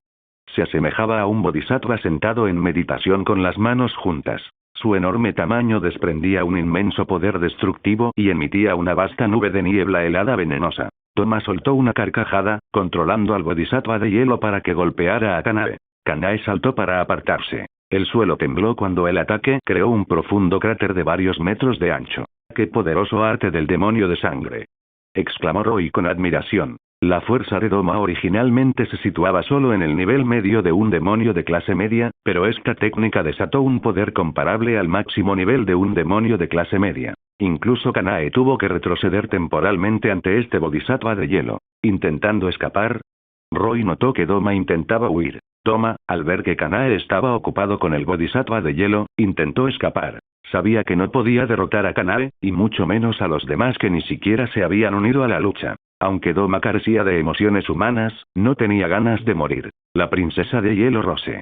Se asemejaba a un bodhisattva sentado en meditación con las manos juntas. Su enorme tamaño desprendía un inmenso poder destructivo y emitía una vasta nube de niebla helada venenosa. Doma soltó una carcajada, controlando al bodhisattva de hielo para que golpeara a Kanae. Kanae saltó para apartarse. El suelo tembló cuando el ataque creó un profundo cráter de varios metros de ancho. ¡Qué poderoso arte del demonio de sangre!, exclamó Roy con admiración. La fuerza de Doma originalmente se situaba solo en el nivel medio de un demonio de clase media, pero esta técnica desató un poder comparable al máximo nivel de un demonio de clase media. Incluso Kanae tuvo que retroceder temporalmente ante este bodhisattva de hielo. Intentando escapar, Roy notó que Doma intentaba huir. Doma, al ver que Kanae estaba ocupado con el Bodhisattva de hielo, intentó escapar. Sabía que no podía derrotar a Kanae, y mucho menos a los demás que ni siquiera se habían unido a la lucha. Aunque Doma carecía de emociones humanas, no tenía ganas de morir. La princesa de hielo Rose.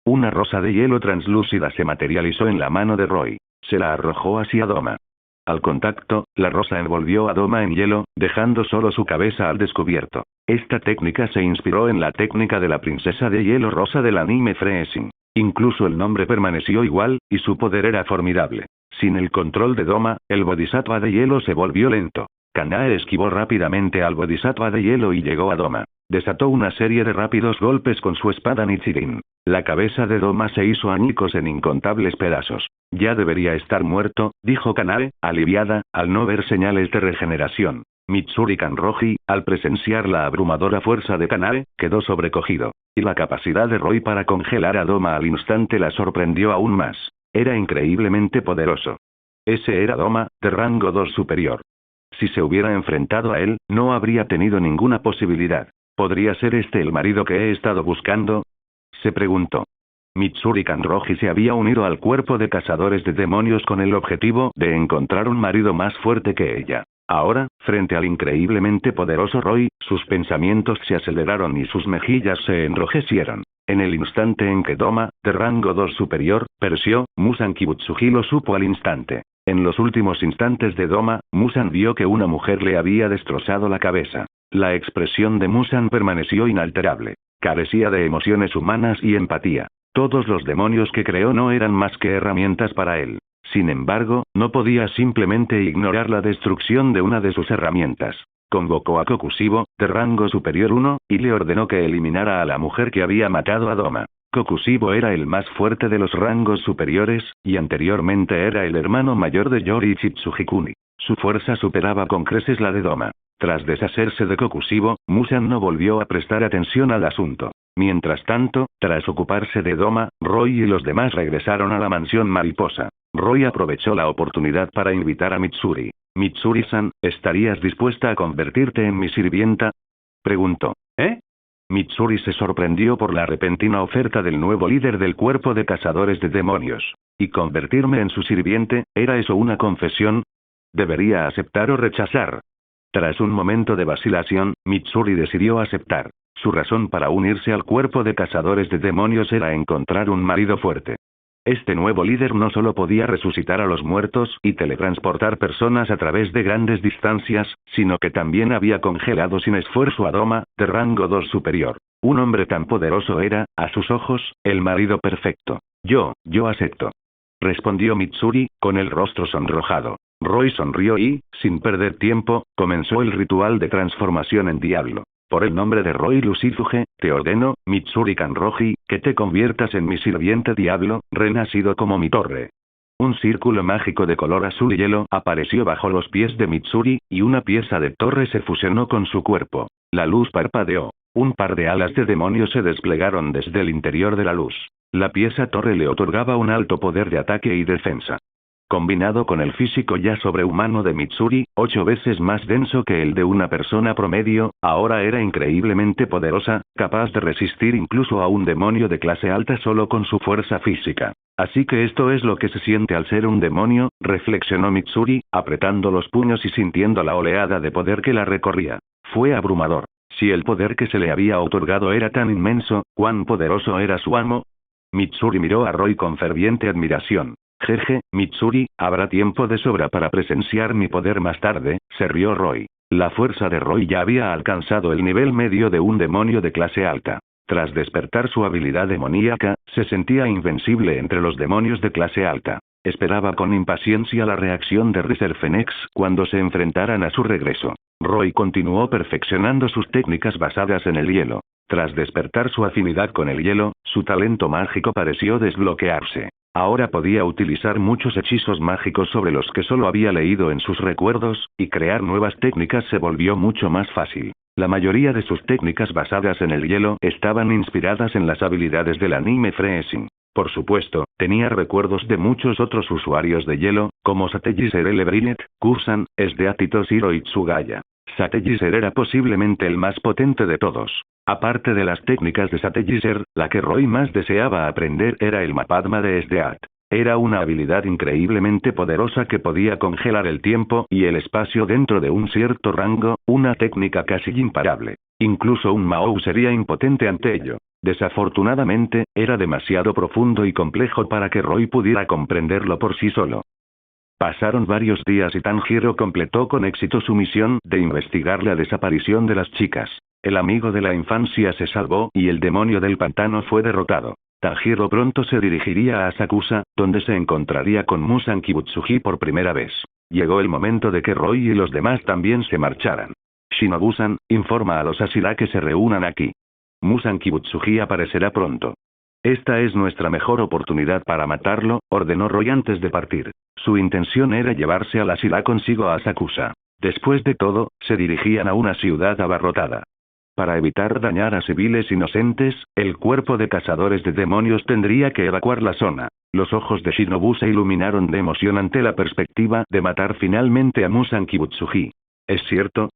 Una rosa de hielo translúcida se materializó en la mano de Roy. Se la arrojó hacia Doma. Al contacto, la rosa envolvió a Doma en hielo, dejando solo su cabeza al descubierto. Esta técnica se inspiró en la técnica de la princesa de hielo rosa del anime Freezing. Incluso el nombre permaneció igual, y su poder era formidable. Sin el control de Doma, el Bodhisattva de hielo se volvió lento. Kanae esquivó rápidamente al Bodhisattva de hielo y llegó a Doma. Desató una serie de rápidos golpes con su espada Nichirin. La cabeza de Doma se hizo añicos en incontables pedazos. Ya debería estar muerto, dijo Kanae, aliviada, al no ver señales de regeneración. Mitsuri Kanroji, al presenciar la abrumadora fuerza de Kanae, quedó sobrecogido. Y la capacidad de Roy para congelar a Doma al instante la sorprendió aún más. Era increíblemente poderoso. Ese era Doma, de rango 2 superior. Si se hubiera enfrentado a él, no habría tenido ninguna posibilidad. ¿Podría ser este el marido que he estado buscando? Se preguntó. Mitsuri Kanroji se había unido al cuerpo de cazadores de demonios con el objetivo de encontrar un marido más fuerte que ella. Ahora, frente al increíblemente poderoso Roy, sus pensamientos se aceleraron y sus mejillas se enrojecieron. En el instante en que Doma, de rango 2 superior, persió, Musan Kibutsuji lo supo al instante. En los últimos instantes de Doma, Musan vio que una mujer le había destrozado la cabeza. La expresión de Musan permaneció inalterable. Carecía de emociones humanas y empatía. Todos los demonios que creó no eran más que herramientas para él. Sin embargo, no podía simplemente ignorar la destrucción de una de sus herramientas. Convocó a Kokushibo, de rango superior 1, y le ordenó que eliminara a la mujer que había matado a Doma. Kokushibo era el más fuerte de los rangos superiores, y anteriormente era el hermano mayor de Yori Chitsujikuni. Su fuerza superaba con creces la de Doma. Tras deshacerse de Kokushibo, Musan no volvió a prestar atención al asunto. Mientras tanto, tras ocuparse de Doma, Roy y los demás regresaron a la mansión mariposa. Roy aprovechó la oportunidad para invitar a Mitsuri. Mitsuri-san, ¿estarías dispuesta a convertirte en mi sirvienta? Preguntó. ¿Eh? Mitsuri se sorprendió por la repentina oferta del nuevo líder del cuerpo de cazadores de demonios. ¿Y convertirme en su sirviente, era eso una confesión? ¿Debería aceptar o rechazar? Tras un momento de vacilación, Mitsuri decidió aceptar. Su razón para unirse al cuerpo de cazadores de demonios era encontrar un marido fuerte. Este nuevo líder no solo podía resucitar a los muertos y teletransportar personas a través de grandes distancias, sino que también había congelado sin esfuerzo a Doma, de rango 2 superior. Un hombre tan poderoso era, a sus ojos, el marido perfecto. Yo acepto. Respondió Mitsuri, con el rostro sonrojado. Roy sonrió y, sin perder tiempo, comenzó el ritual de transformación en diablo. Por el nombre de Roy Lucifuge, te ordeno, Mitsuri Kanroji, que te conviertas en mi sirviente diablo, renacido como mi torre. Un círculo mágico de color azul y hielo apareció bajo los pies de Mitsuri, y una pieza de torre se fusionó con su cuerpo. La luz parpadeó. Un par de alas de demonio se desplegaron desde el interior de la luz. La pieza torre le otorgaba un alto poder de ataque y defensa. Combinado con el físico ya sobrehumano de Mitsuri, 8 veces más denso que el de una persona promedio, ahora era increíblemente poderosa, capaz de resistir incluso a un demonio de clase alta solo con su fuerza física. Así que esto es lo que se siente al ser un demonio, reflexionó Mitsuri, apretando los puños y sintiendo la oleada de poder que la recorría. Fue abrumador. Si el poder que se le había otorgado era tan inmenso, ¿cuán poderoso era su amo? Mitsuri miró a Roy con ferviente admiración. Jeje, Mitsuri, habrá tiempo de sobra para presenciar mi poder más tarde, se rió Roy. La fuerza de Roy ya había alcanzado el nivel medio de un demonio de clase alta. Tras despertar su habilidad demoníaca, se sentía invencible entre los demonios de clase alta. Esperaba con impaciencia la reacción de Riserfenex cuando se enfrentaran a su regreso. Roy continuó perfeccionando sus técnicas basadas en el hielo. Tras despertar su afinidad con el hielo, su talento mágico pareció desbloquearse. Ahora podía utilizar muchos hechizos mágicos sobre los que solo había leído en sus recuerdos, y crear nuevas técnicas se volvió mucho más fácil. La mayoría de sus técnicas basadas en el hielo estaban inspiradas en las habilidades del anime Freezing. Por supuesto, tenía recuerdos de muchos otros usuarios de hielo, como Sateji Serele Brinet, Kusan, Esdeatito Shiro y Tsugaya. Sategiser era posiblemente el más potente de todos. Aparte de las técnicas de Sategiser, la que Roy más deseaba aprender era el Mapadma de Sdeat. Era una habilidad increíblemente poderosa que podía congelar el tiempo y el espacio dentro de un cierto rango, una técnica casi imparable. Incluso un Mahou sería impotente ante ello. Desafortunadamente, era demasiado profundo y complejo para que Roy pudiera comprenderlo por sí solo. Pasaron varios días y Tanjiro completó con éxito su misión de investigar la desaparición de las chicas. El amigo de la infancia se salvó y el demonio del pantano fue derrotado. Tanjiro pronto se dirigiría a Asakusa, donde se encontraría con Musan Kibutsuji por primera vez. Llegó el momento de que Roy y los demás también se marcharan. Shinobu-san, informa a los Ashira que se reúnan aquí. Musan Kibutsuji aparecerá pronto. Esta es nuestra mejor oportunidad para matarlo, ordenó Roy antes de partir. Su intención era llevarse a la Ashira consigo a Asakusa. Después de todo, se dirigían a una ciudad abarrotada. Para evitar dañar a civiles inocentes, el cuerpo de cazadores de demonios tendría que evacuar la zona. Los ojos de Shinobu se iluminaron de emoción ante la perspectiva de matar finalmente a Musan Kibutsuji. ¿Es cierto?,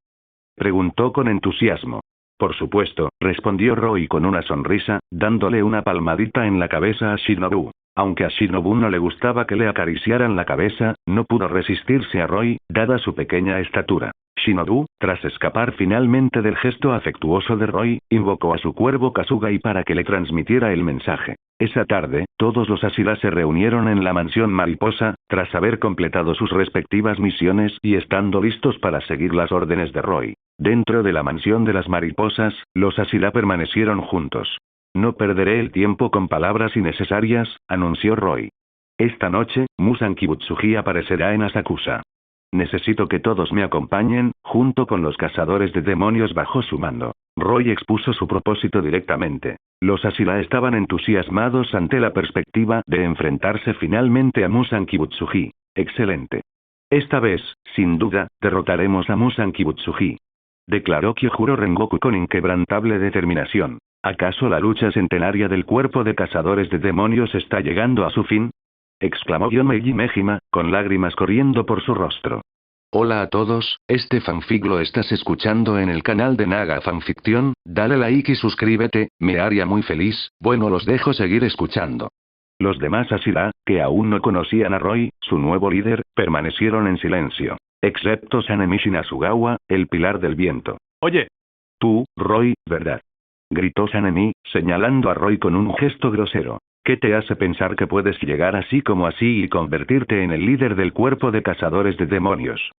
preguntó con entusiasmo. Por supuesto, respondió Roy con una sonrisa, dándole una palmadita en la cabeza a Shinobu. Aunque a Shinobu no le gustaba que le acariciaran la cabeza, no pudo resistirse a Roy, dada su pequeña estatura. Shinobu, tras escapar finalmente del gesto afectuoso de Roy, invocó a su cuervo Kasugai para que le transmitiera el mensaje. Esa tarde, todos los Ashira se reunieron en la mansión mariposa, tras haber completado sus respectivas misiones y estando listos para seguir las órdenes de Roy. Dentro de la mansión de las mariposas, los Ashira permanecieron juntos. No perderé el tiempo con palabras innecesarias, anunció Roy. Esta noche, Musan Kibutsuji aparecerá en Asakusa. Necesito que todos me acompañen, junto con los cazadores de demonios bajo su mando. Roy expuso su propósito directamente. Los Ashira estaban entusiasmados ante la perspectiva de enfrentarse finalmente a Musan Kibutsuji. Excelente. Esta vez, sin duda, derrotaremos a Musan Kibutsuji, declaró Kyojuro Rengoku con inquebrantable determinación. ¿Acaso la lucha centenaria del cuerpo de cazadores de demonios está llegando a su fin?, exclamó Yomeji Mejima, con lágrimas corriendo por su rostro. Hola a todos, este fanfic lo estás escuchando en el canal de Naga Fanfiction, dale like y suscríbete, me haría muy feliz. Bueno, los dejo seguir escuchando. Los demás Ashira, que aún no conocían a Roy, su nuevo líder, permanecieron en silencio. Excepto Sanemi Shinasugawa, el pilar del viento. Oye. Tú, Roy, ¿verdad?, gritó Sanemi, señalando a Roy con un gesto grosero. ¿Qué te hace pensar que puedes llegar así como así y convertirte en el líder del cuerpo de cazadores de demonios?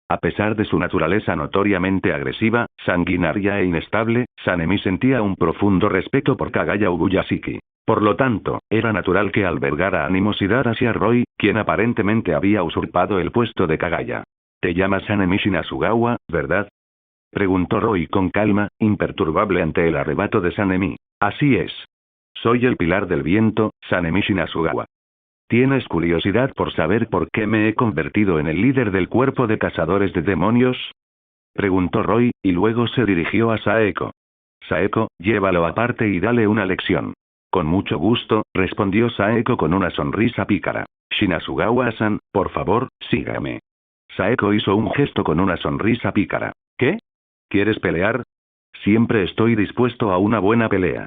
A pesar de su naturaleza notoriamente agresiva, sanguinaria e inestable, Sanemi sentía un profundo respeto por Kagaya Ubuyashiki. Por lo tanto, era natural que albergara animosidad hacia Roy, quien aparentemente había usurpado el puesto de Kagaya. Te llamas Sanemi Shinasugawa, ¿verdad?, preguntó Roy con calma, imperturbable ante el arrebato de Sanemi. Así es. Soy el pilar del viento, Sanemi Shinasugawa. ¿Tienes curiosidad por saber por qué me he convertido en el líder del cuerpo de cazadores de demonios?, preguntó Roy, y luego se dirigió a Saeko. Saeko, llévalo aparte y dale una lección. Con mucho gusto, respondió Saeko con una sonrisa pícara. Shinasugawa-san, por favor, sígame. Saeko hizo un gesto con una sonrisa pícara. ¿Qué? ¿Quieres pelear? Siempre estoy dispuesto a una buena pelea.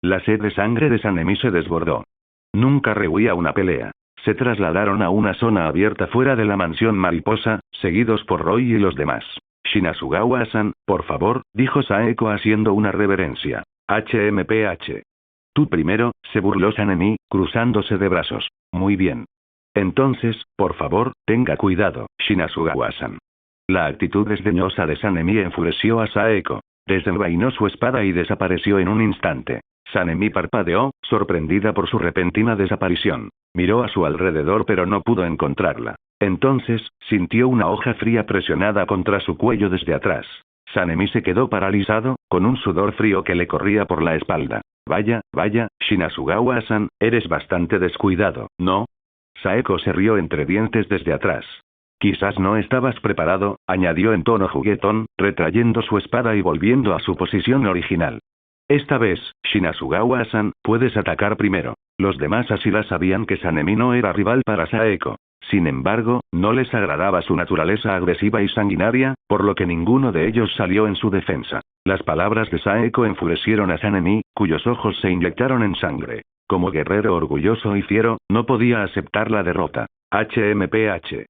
La sed de sangre de Sanemi se desbordó. Nunca rehuía una pelea. Se trasladaron a una zona abierta fuera de la mansión mariposa, seguidos por Roy y los demás. Shinasugawa-san, por favor, dijo Saeko haciendo una reverencia. HMPH. Tú primero, se burló Sanemi, cruzándose de brazos. Muy bien. Entonces, por favor, tenga cuidado, Shinasugawa-san. La actitud desdeñosa de Sanemi enfureció a Saeko. Desenvainó su espada y desapareció en un instante. Sanemi parpadeó, sorprendida por su repentina desaparición. Miró a su alrededor pero no pudo encontrarla. Entonces, sintió una hoja fría presionada contra su cuello desde atrás. Sanemi se quedó paralizado, con un sudor frío que le corría por la espalda. Vaya, Shinasugawa-san, eres bastante descuidado, ¿no? Saeko se rió entre dientes desde atrás. Quizás no estabas preparado, añadió en tono juguetón, retrayendo su espada y volviendo a su posición original. Esta vez, Shinasugawa-san, puedes atacar primero. Los demás Ashira sabían que Sanemi no era rival para Saeko. Sin embargo, no les agradaba su naturaleza agresiva y sanguinaria, por lo que ninguno de ellos salió en su defensa. Las palabras de Saeko enfurecieron a Sanemi, cuyos ojos se inyectaron en sangre. Como guerrero orgulloso y fiero, no podía aceptar la derrota. HMPH.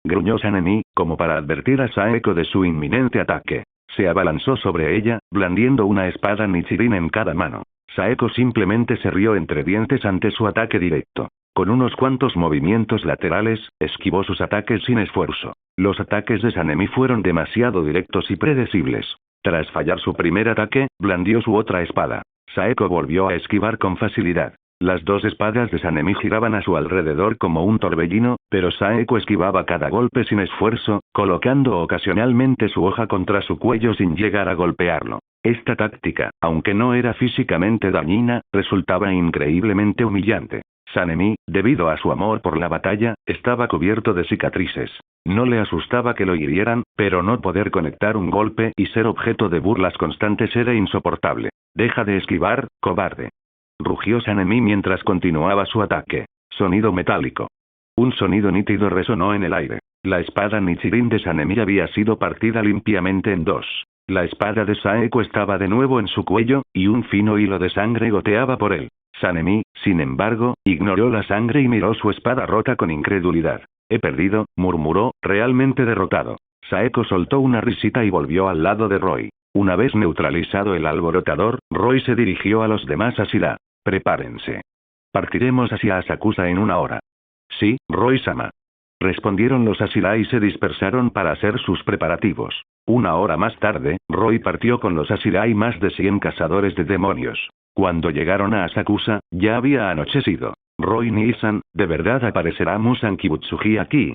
Gruñó Sanemi, como para advertir a Saeko de su inminente ataque. Se abalanzó sobre ella, blandiendo una espada Nichirin en cada mano. Saeko simplemente se rió entre dientes ante su ataque directo. Con unos cuantos movimientos laterales, esquivó sus ataques sin esfuerzo. Los ataques de Sanemi fueron demasiado directos y predecibles. Tras fallar su primer ataque, blandió su otra espada. Saeko volvió a esquivar con facilidad. Las dos espadas de Sanemi giraban a su alrededor como un torbellino, pero Saeko esquivaba cada golpe sin esfuerzo, colocando ocasionalmente su hoja contra su cuello sin llegar a golpearlo. Esta táctica, aunque no era físicamente dañina, resultaba increíblemente humillante. Sanemi, debido a su amor por la batalla, estaba cubierto de cicatrices. No le asustaba que lo hirieran, pero no poder conectar un golpe y ser objeto de burlas constantes era insoportable. «Deja de esquivar, cobarde», rugió Sanemi mientras continuaba su ataque. Sonido metálico. Un sonido nítido resonó en el aire. La espada Nichirin de Sanemi había sido partida limpiamente en dos. La espada de Saeko estaba de nuevo en su cuello, y un fino hilo de sangre goteaba por él. Sanemi, sin embargo, ignoró la sangre y miró su espada rota con incredulidad. «He perdido», murmuró, realmente derrotado. Saeko soltó una risita y volvió al lado de Roy. Una vez neutralizado el alborotador, Roy se dirigió a los demás Ashira. «Prepárense. Partiremos hacia Asakusa en una hora». «Sí, Roy-sama», respondieron los Ashira y se dispersaron para hacer sus preparativos. Una hora más tarde, Roy partió con los Ashira y más de 100 cazadores de demonios. Cuando llegaron a Asakusa, ya había anochecido. «Roy Nisan, ¿de verdad aparecerá Musan Kibutsuji aquí?»,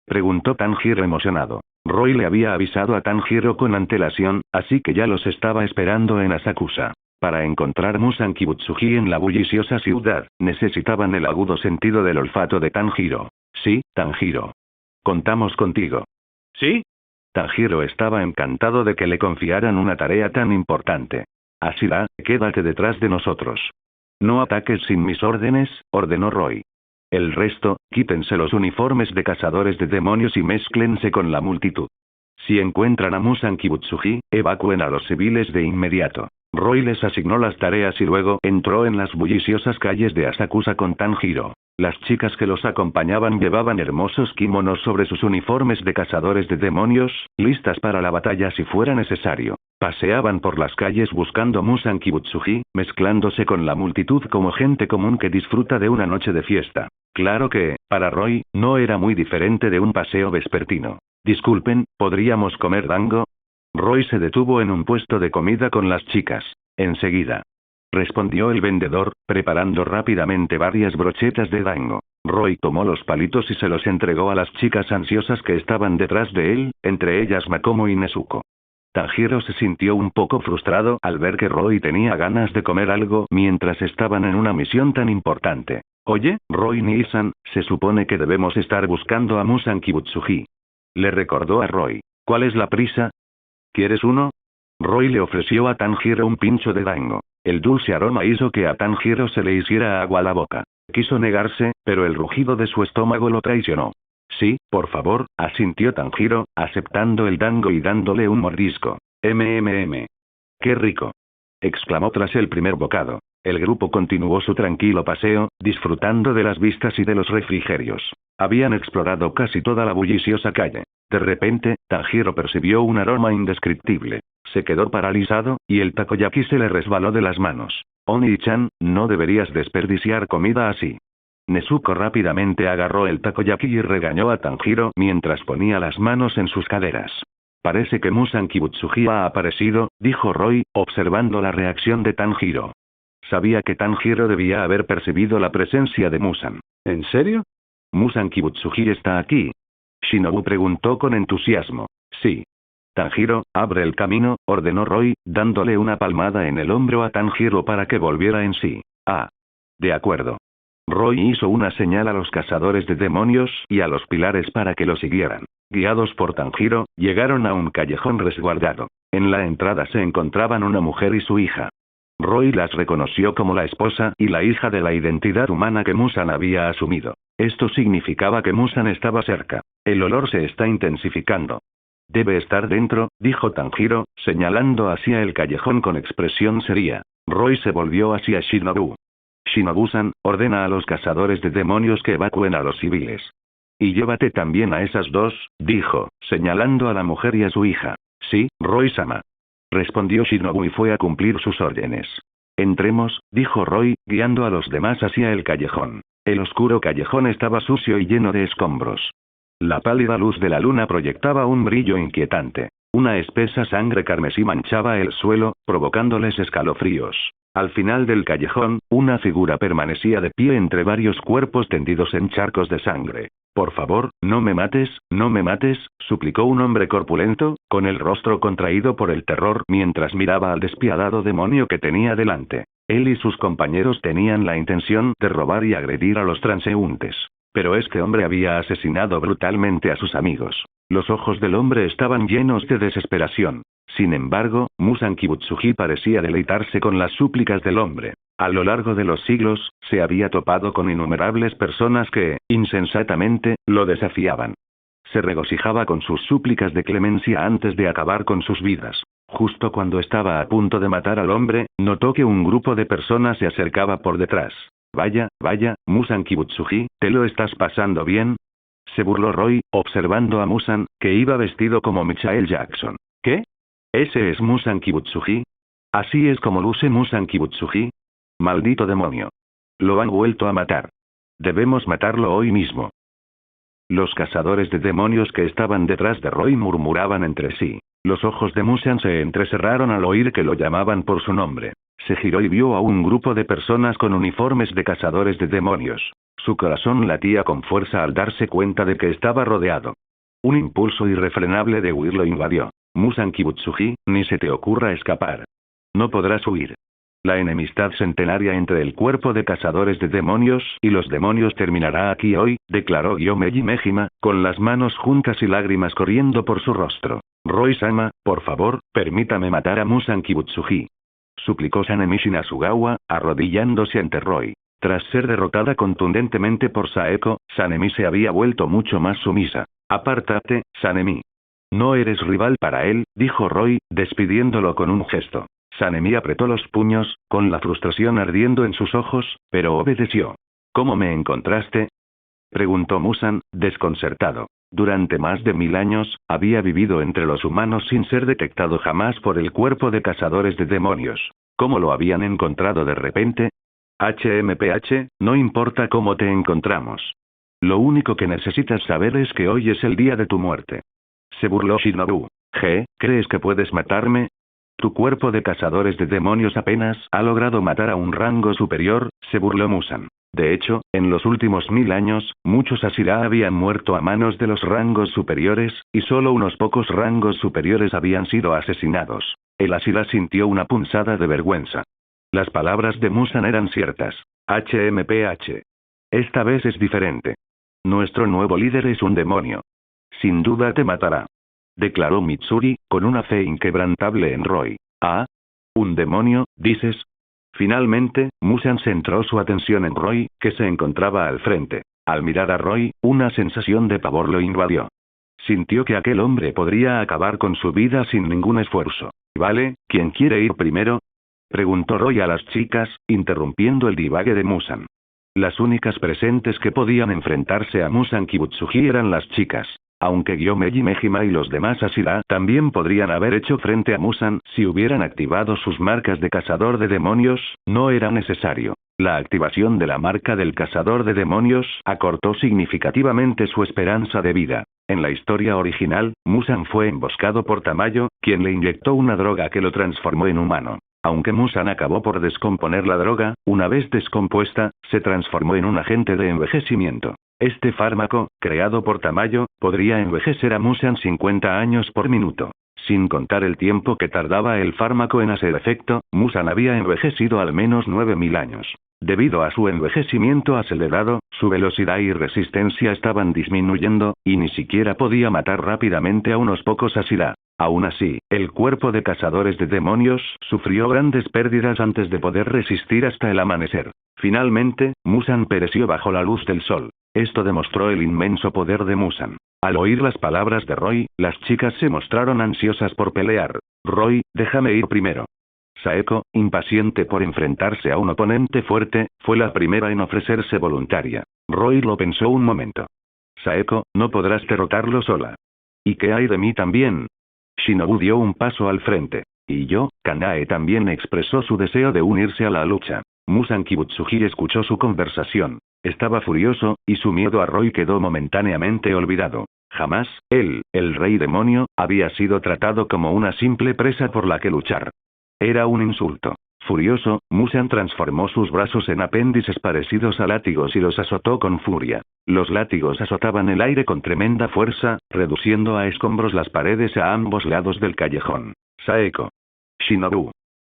preguntó Tanjiro emocionado. Roy le había avisado a Tanjiro con antelación, así que ya los estaba esperando en Asakusa. Para encontrar Musan Kibutsuji en la bulliciosa ciudad, necesitaban el agudo sentido del olfato de Tanjiro. «Sí, Tanjiro. Contamos contigo». ¿Sí? Tanjiro estaba encantado de que le confiaran una tarea tan importante. «Ashira, quédate detrás de nosotros. No ataques sin mis órdenes», ordenó Roy. «El resto, quítense los uniformes de cazadores de demonios y mézclense con la multitud. Si encuentran a Musan Kibutsuji, evacúen a los civiles de inmediato». Roy les asignó las tareas y luego entró en las bulliciosas calles de Asakusa con Tanjiro. Las chicas que los acompañaban llevaban hermosos kimonos sobre sus uniformes de cazadores de demonios, listas para la batalla si fuera necesario. Paseaban por las calles buscando Musan Kibutsuji, mezclándose con la multitud como gente común que disfruta de una noche de fiesta. Claro que, para Roy, no era muy diferente de un paseo vespertino. «Disculpen, ¿podríamos comer dango?». Roy se detuvo en un puesto de comida con las chicas. «Enseguida», respondió el vendedor, preparando rápidamente varias brochetas de dango. Roy tomó los palitos y se los entregó a las chicas ansiosas que estaban detrás de él, entre ellas Makomo y Nezuko. Tanjiro se sintió un poco frustrado al ver que Roy tenía ganas de comer algo mientras estaban en una misión tan importante. «Oye, Roy Nisan, se supone que debemos estar buscando a Musan Kibutsuji», le recordó a Roy. «¿Cuál es la prisa? ¿Quieres uno?». Roy le ofreció a Tanjiro un pincho de dango. El dulce aroma hizo que a Tanjiro se le hiciera agua la boca. Quiso negarse, pero el rugido de su estómago lo traicionó. «Sí, por favor», asintió Tanjiro, aceptando el dango y dándole un mordisco. «¡Qué rico!», exclamó tras el primer bocado. El grupo continuó su tranquilo paseo, disfrutando de las vistas y de los refrigerios. Habían explorado casi toda la bulliciosa calle. De repente, Tanjiro percibió un aroma indescriptible. Se quedó paralizado, y el takoyaki se le resbaló de las manos. «Oni-chan, no deberías desperdiciar comida así». Nezuko rápidamente agarró el takoyaki y regañó a Tanjiro mientras ponía las manos en sus caderas. «Parece que Musan Kibutsuji ha aparecido», dijo Roy, observando la reacción de Tanjiro. Sabía que Tanjiro debía haber percibido la presencia de Musan. ¿En serio? «¿Musan Kibutsuji está aquí?», Shinobu preguntó con entusiasmo. «Sí». «Tanjiro, abre el camino», ordenó Roy, dándole una palmada en el hombro a Tanjiro para que volviera en sí. «Ah. De acuerdo». Roy hizo una señal a los cazadores de demonios y a los pilares para que lo siguieran. Guiados por Tanjiro, llegaron a un callejón resguardado. En la entrada se encontraban una mujer y su hija. Roy las reconoció como la esposa y la hija de la identidad humana que Musan había asumido. Esto significaba que Musan estaba cerca. El olor se está intensificando. Debe estar dentro, dijo Tanjiro, señalando hacia el callejón con expresión seria. Roy se volvió hacia Shinobu. Shinobu-san, ordena a los cazadores de demonios que evacúen a los civiles. Y llévate también a esas dos, dijo, señalando a la mujer y a su hija. Sí, Roy-sama. Respondió Shinobu y fue a cumplir sus órdenes. Entremos, dijo Roy, guiando a los demás hacia el callejón. El oscuro callejón estaba sucio y lleno de escombros. La pálida luz de la luna proyectaba un brillo inquietante. Una espesa sangre carmesí manchaba el suelo, provocándoles escalofríos. Al final del callejón, una figura permanecía de pie entre varios cuerpos tendidos en charcos de sangre. Por favor, no me mates, suplicó un hombre corpulento, con el rostro contraído por el terror mientras miraba al despiadado demonio que tenía delante. Él y sus compañeros tenían la intención de robar y agredir a los transeúntes. Pero este hombre había asesinado brutalmente a sus amigos. Los ojos del hombre estaban llenos de desesperación. Sin embargo, Musan Kibutsuji parecía deleitarse con las súplicas del hombre. A lo largo de los siglos, se había topado con innumerables personas que, insensatamente, lo desafiaban. Se regocijaba con sus súplicas de clemencia antes de acabar con sus vidas. Justo cuando estaba a punto de matar al hombre, notó que un grupo de personas se acercaba por detrás. Vaya, Musan Kibutsuji, ¿te lo estás pasando bien? Se burló Roy, observando a Musan, que iba vestido como Michael Jackson. ¿Qué? ¿Ese es Musan Kibutsuji? ¿Así es como luce Musan Kibutsuji? Maldito demonio. Lo han vuelto a matar. Debemos matarlo hoy mismo. Los cazadores de demonios que estaban detrás de Roy murmuraban entre sí. Los ojos de Musan se entrecerraron al oír que lo llamaban por su nombre. Se giró y vio a un grupo de personas con uniformes de cazadores de demonios. Su corazón latía con fuerza al darse cuenta de que estaba rodeado. Un impulso irrefrenable de huir lo invadió. Musan Kibutsuji, ni se te ocurra escapar. No podrás huir. La enemistad centenaria entre el cuerpo de cazadores de demonios y los demonios terminará aquí hoy, declaró Yomeji Mejima, con las manos juntas y lágrimas corriendo por su rostro. Roy-sama, por favor, permítame matar a Musan Kibutsuji. Suplicó Sanemi Shinasugawa, arrodillándose ante Roy. Tras ser derrotada contundentemente por Saeko, Sanemi se había vuelto mucho más sumisa. Apártate, Sanemi. No eres rival para él, dijo Roy, despidiéndolo con un gesto. Sanemi apretó los puños, con la frustración ardiendo en sus ojos, pero obedeció. ¿Cómo me encontraste? Preguntó Musan, desconcertado. Durante más de 1000 años, había vivido entre los humanos sin ser detectado jamás por el cuerpo de cazadores de demonios. ¿Cómo lo habían encontrado de repente? HMPH, no importa cómo te encontramos. Lo único que necesitas saber es que hoy es el día de tu muerte. Se burló Shinobu. ¿Crees que puedes matarme? Tu cuerpo de cazadores de demonios apenas ha logrado matar a un rango superior, se burló Musan. De hecho, en los últimos 1000 años, muchos Ashira habían muerto a manos de los rangos superiores, y solo unos pocos rangos superiores habían sido asesinados. El Ashira sintió una punzada de vergüenza. Las palabras de Musan eran ciertas. HMPH. Esta vez es diferente. Nuestro nuevo líder es un demonio. Sin duda te matará. Declaró Mitsuri, con una fe inquebrantable en Roy. ¿Ah? ¿Un demonio, dices? Finalmente, Musan centró su atención en Roy, que se encontraba al frente. Al mirar a Roy, una sensación de pavor lo invadió. Sintió que aquel hombre podría acabar con su vida sin ningún esfuerzo. ¿Vale? ¿Quién quiere ir primero? Preguntó Roy a las chicas, interrumpiendo el divague de Musan. Las únicas presentes que podían enfrentarse a Musan Kibutsuji eran las chicas. Aunque Yomeji Mejima y los demás Ashira también podrían haber hecho frente a Musan si hubieran activado sus marcas de cazador de demonios, no era necesario. La activación de la marca del cazador de demonios acortó significativamente su esperanza de vida. En la historia original, Musan fue emboscado por Tamayo, quien le inyectó una droga que lo transformó en humano. Aunque Musan acabó por descomponer la droga, una vez descompuesta, se transformó en un agente de envejecimiento. Este fármaco, creado por Tamayo, podría envejecer a Musan 50 años por minuto. Sin contar el tiempo que tardaba el fármaco en hacer efecto, Musan había envejecido al menos 9000 años. Debido a su envejecimiento acelerado, su velocidad y resistencia estaban disminuyendo, y ni siquiera podía matar rápidamente a unos pocos Ashira. Aún así, el cuerpo de cazadores de demonios sufrió grandes pérdidas antes de poder resistir hasta el amanecer. Finalmente, Musan pereció bajo la luz del sol. Esto demostró el inmenso poder de Musan. Al oír las palabras de Roy, las chicas se mostraron ansiosas por pelear. Roy, déjame ir primero. Saeko, impaciente por enfrentarse a un oponente fuerte, fue la primera en ofrecerse voluntaria. Roy lo pensó un momento. Saeko, no podrás derrotarlo sola. ¿Y qué hay de mí también? Shinobu dio un paso al frente. Y yo, Kanae también expresó su deseo de unirse a la lucha. Musan Kibutsuji escuchó su conversación. Estaba furioso, y su miedo a Roy quedó momentáneamente olvidado. Jamás, él, el rey demonio, había sido tratado como una simple presa por la que luchar. Era un insulto. Furioso, Musan transformó sus brazos en apéndices parecidos a látigos y los azotó con furia. Los látigos azotaban el aire con tremenda fuerza, reduciendo a escombros las paredes a ambos lados del callejón. Saeko. Shinobu.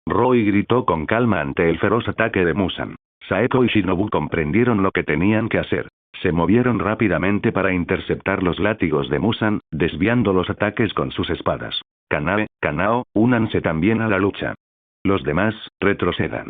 Roy gritó con calma ante el feroz ataque de Musan. Saeko y Shinobu comprendieron lo que tenían que hacer. Se movieron rápidamente para interceptar los látigos de Musan, desviando los ataques con sus espadas. Kanae, Kanao, únanse también a la lucha. Los demás, retrocedan.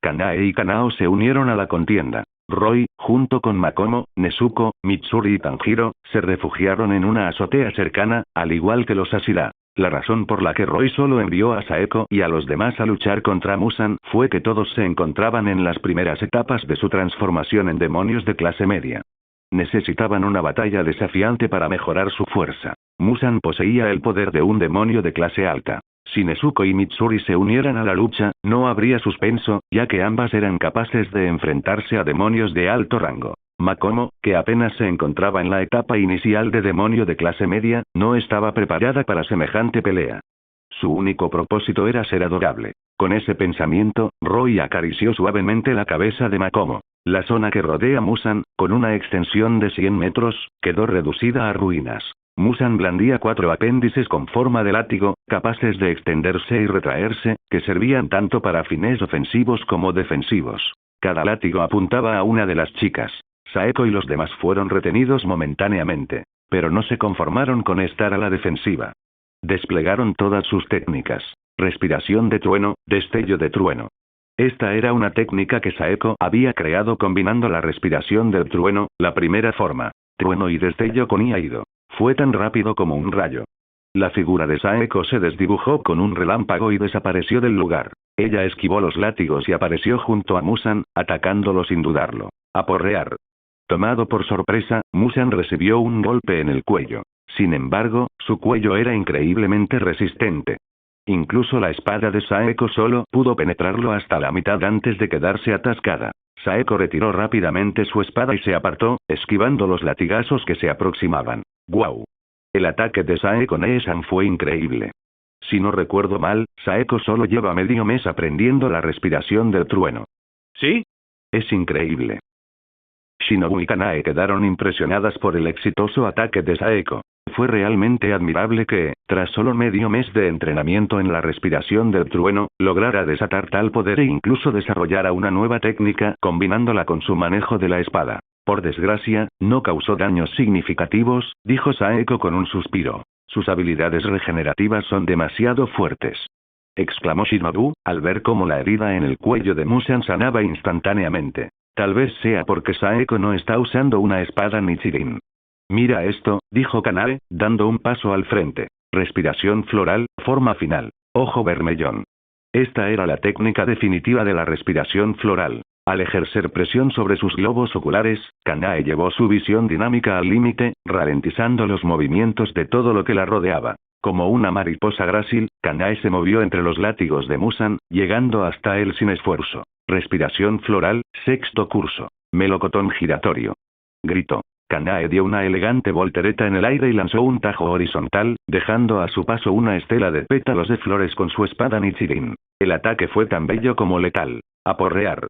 Kanae y Kanao se unieron a la contienda. Roy, junto con Makomo, Nezuko, Mitsuri y Tanjiro, se refugiaron en una azotea cercana, al igual que los Ashira. La razón por la que Roy solo envió a Saeko y a los demás a luchar contra Musan fue que todos se encontraban en las primeras etapas de su transformación en demonios de clase media. Necesitaban una batalla desafiante para mejorar su fuerza. Musan poseía el poder de un demonio de clase alta. Si Nezuko y Mitsuri se unieran a la lucha, no habría suspenso, ya que ambas eran capaces de enfrentarse a demonios de alto rango. Makomo, que apenas se encontraba en la etapa inicial de demonio de clase media, no estaba preparada para semejante pelea. Su único propósito era ser adorable. Con ese pensamiento, Roy acarició suavemente la cabeza de Makomo. La zona que rodea Musan, con una extensión de 100 metros, quedó reducida a ruinas. Musan blandía 4 apéndices con forma de látigo, capaces de extenderse y retraerse, que servían tanto para fines ofensivos como defensivos. Cada látigo apuntaba a una de las chicas. Saeko y los demás fueron retenidos momentáneamente, pero no se conformaron con estar a la defensiva. Desplegaron todas sus técnicas. Respiración de trueno, destello de trueno. Esta era una técnica que Saeko había creado combinando la respiración del trueno, la primera forma, trueno y destello con Iaido. Fue tan rápido como un rayo. La figura de Saeko se desdibujó con un relámpago y desapareció del lugar. Ella esquivó los látigos y apareció junto a Musan, atacándolo sin dudarlo. Aporrear. Tomado por sorpresa, Musan recibió un golpe en el cuello. Sin embargo, su cuello era increíblemente resistente. Incluso la espada de Saeko solo pudo penetrarlo hasta la mitad antes de quedarse atascada. Saeko retiró rápidamente su espada y se apartó, esquivando los latigazos que se aproximaban. ¡Guau! El ataque de Saeko Neesan fue increíble. Si no recuerdo mal, Saeko solo lleva medio mes aprendiendo la respiración del trueno. ¿Sí? Es increíble. Shinobu y Kanae quedaron impresionadas por el exitoso ataque de Saeko. Fue realmente admirable que, tras solo medio mes de entrenamiento en la respiración del trueno, lograra desatar tal poder e incluso desarrollara una nueva técnica combinándola con su manejo de la espada. Por desgracia, no causó daños significativos, dijo Saeko con un suspiro. Sus habilidades regenerativas son demasiado fuertes. Exclamó Shinobu, al ver cómo la herida en el cuello de Musan sanaba instantáneamente. Tal vez sea porque Saeko no está usando una espada Nichirin. Mira esto, dijo Kanae, dando un paso al frente. Respiración floral, forma final. Ojo vermellón. Esta era la técnica definitiva de la respiración floral. Al ejercer presión sobre sus globos oculares, Kanae llevó su visión dinámica al límite, ralentizando los movimientos de todo lo que la rodeaba. Como una mariposa grácil, Kanae se movió entre los látigos de Musan, llegando hasta él sin esfuerzo. Respiración floral, sexto curso. Melocotón giratorio. Gritó. Kanae dio una elegante voltereta en el aire y lanzó un tajo horizontal, dejando a su paso una estela de pétalos de flores con su espada Nichirin. El ataque fue tan bello como letal. Aporrear.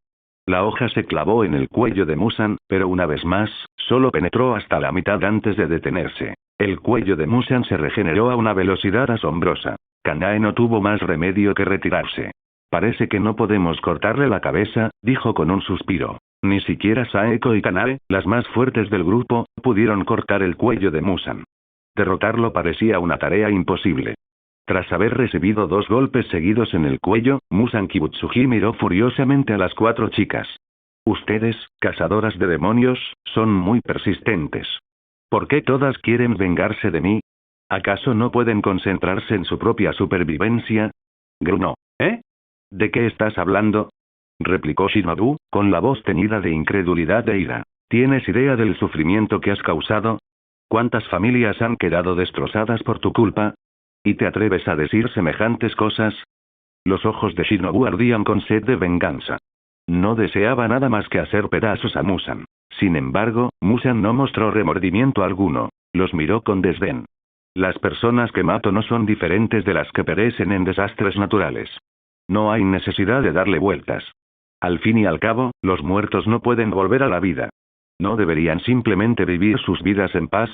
La hoja se clavó en el cuello de Musan, pero una vez más, solo penetró hasta la mitad antes de detenerse. El cuello de Musan se regeneró a una velocidad asombrosa. Kanae no tuvo más remedio que retirarse. Parece que no podemos cortarle la cabeza, dijo con un suspiro. Ni siquiera Saeko y Kanae, las más fuertes del grupo, pudieron cortar el cuello de Musan. Derrotarlo parecía una tarea imposible. Tras haber recibido 2 golpes seguidos en el cuello, Musan Kibutsuji miró furiosamente a las 4 chicas. Ustedes, cazadoras de demonios, son muy persistentes. ¿Por qué todas quieren vengarse de mí? ¿Acaso no pueden concentrarse en su propia supervivencia? Grunó. ¿Eh? ¿De qué estás hablando? Replicó Shinobu, con la voz teñida de incredulidad e ira. ¿Tienes idea del sufrimiento que has causado? ¿Cuántas familias han quedado destrozadas por tu culpa? ¿Y te atreves a decir semejantes cosas? Los ojos de Shinobu ardían con sed de venganza. No deseaba nada más que hacer pedazos a Musan. Sin embargo, Musan no mostró remordimiento alguno. Los miró con desdén. Las personas que mato no son diferentes de las que perecen en desastres naturales. No hay necesidad de darle vueltas. Al fin y al cabo, los muertos no pueden volver a la vida. ¿No deberían simplemente vivir sus vidas en paz?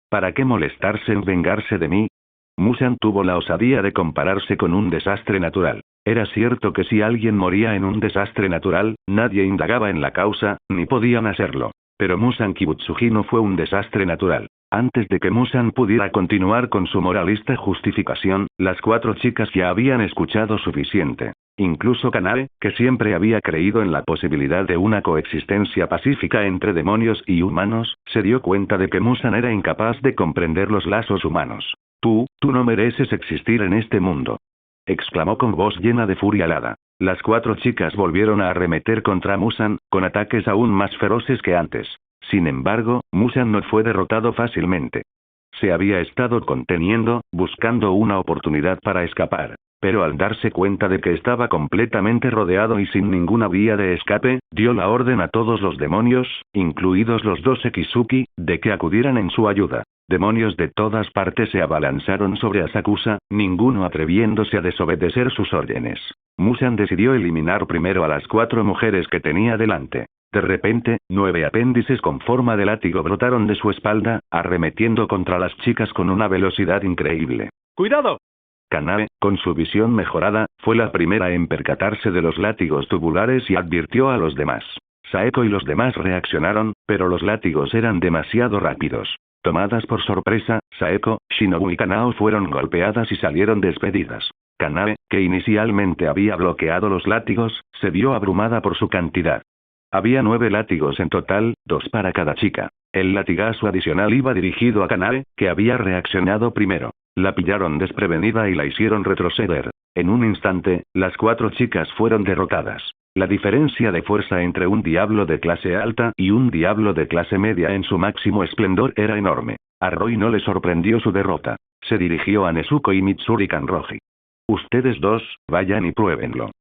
¿Para qué molestarse en vengarse de mí? Musan tuvo la osadía de compararse con un desastre natural. Era cierto que si alguien moría en un desastre natural, nadie indagaba en la causa, ni podían hacerlo. Pero Musan Kibutsuji no fue un desastre natural. Antes de que Musan pudiera continuar con su moralista justificación, las 4 chicas ya habían escuchado suficiente. Incluso Kanae, que siempre había creído en la posibilidad de una coexistencia pacífica entre demonios y humanos, se dio cuenta de que Musan era incapaz de comprender los lazos humanos. Tú no mereces existir en este mundo. Exclamó con voz llena de furia alada. Las 4 chicas volvieron a arremeter contra Musan, con ataques aún más feroces que antes. Sin embargo, Musan no fue derrotado fácilmente. Se había estado conteniendo, buscando una oportunidad para escapar. Pero al darse cuenta de que estaba completamente rodeado y sin ninguna vía de escape, dio la orden a todos los demonios, incluidos los 2 Ekizuki, de que acudieran en su ayuda. Demonios de todas partes se abalanzaron sobre Asakusa, ninguno atreviéndose a desobedecer sus órdenes. Musan decidió eliminar primero a las 4 mujeres que tenía delante. De repente, 9 apéndices con forma de látigo brotaron de su espalda, arremetiendo contra las chicas con una velocidad increíble. ¡Cuidado! Kanae, con su visión mejorada, fue la primera en percatarse de los látigos tubulares y advirtió a los demás. Saeko y los demás reaccionaron, pero los látigos eran demasiado rápidos. Tomadas por sorpresa, Saeko, Shinobu y Kanao fueron golpeadas y salieron despedidas. Kanae, que inicialmente había bloqueado los látigos, se vio abrumada por su cantidad. Había 9 látigos en total, 2 para cada chica. El latigazo adicional iba dirigido a Kanae, que había reaccionado primero. La pillaron desprevenida y la hicieron retroceder. En un instante, las 4 chicas fueron derrotadas. La diferencia de fuerza entre un diablo de clase alta y un diablo de clase media en su máximo esplendor era enorme. A Roy no le sorprendió su derrota. Se dirigió a Nezuko y Mitsuri Kanroji. Ustedes 2, vayan y pruébenlo.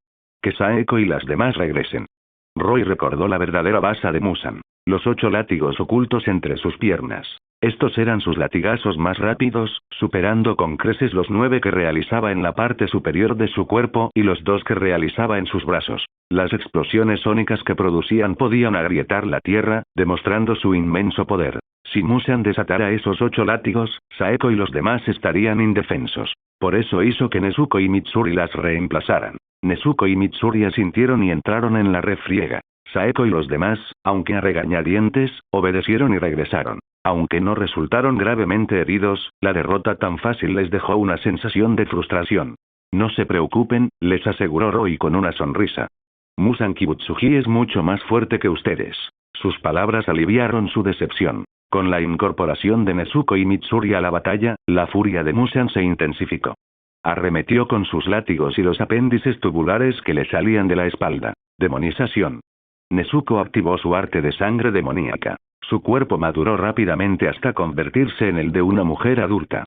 Que Saeko y las demás regresen. Roy recordó la verdadera base de Musan. Los 8 látigos ocultos entre sus piernas. Estos eran sus latigazos más rápidos, superando con creces los 9 que realizaba en la parte superior de su cuerpo y los 2 que realizaba en sus brazos. Las explosiones sónicas que producían podían agrietar la tierra, demostrando su inmenso poder. Si Musan desatara esos 8 látigos, Saeko y los demás estarían indefensos. Por eso hizo que Nezuko y Mitsuri las reemplazaran. Nezuko y Mitsuri asintieron y entraron en la refriega. Saeko y los demás, aunque a regañadientes, obedecieron y regresaron. Aunque no resultaron gravemente heridos, la derrota tan fácil les dejó una sensación de frustración. No se preocupen, les aseguró Roy con una sonrisa. Musan Kibutsuji es mucho más fuerte que ustedes. Sus palabras aliviaron su decepción. Con la incorporación de Nezuko y Mitsuri a la batalla, la furia de Musan se intensificó. Arremetió con sus látigos y los apéndices tubulares que le salían de la espalda. Demonización. Nezuko activó su arte de sangre demoníaca. Su cuerpo maduró rápidamente hasta convertirse en el de una mujer adulta.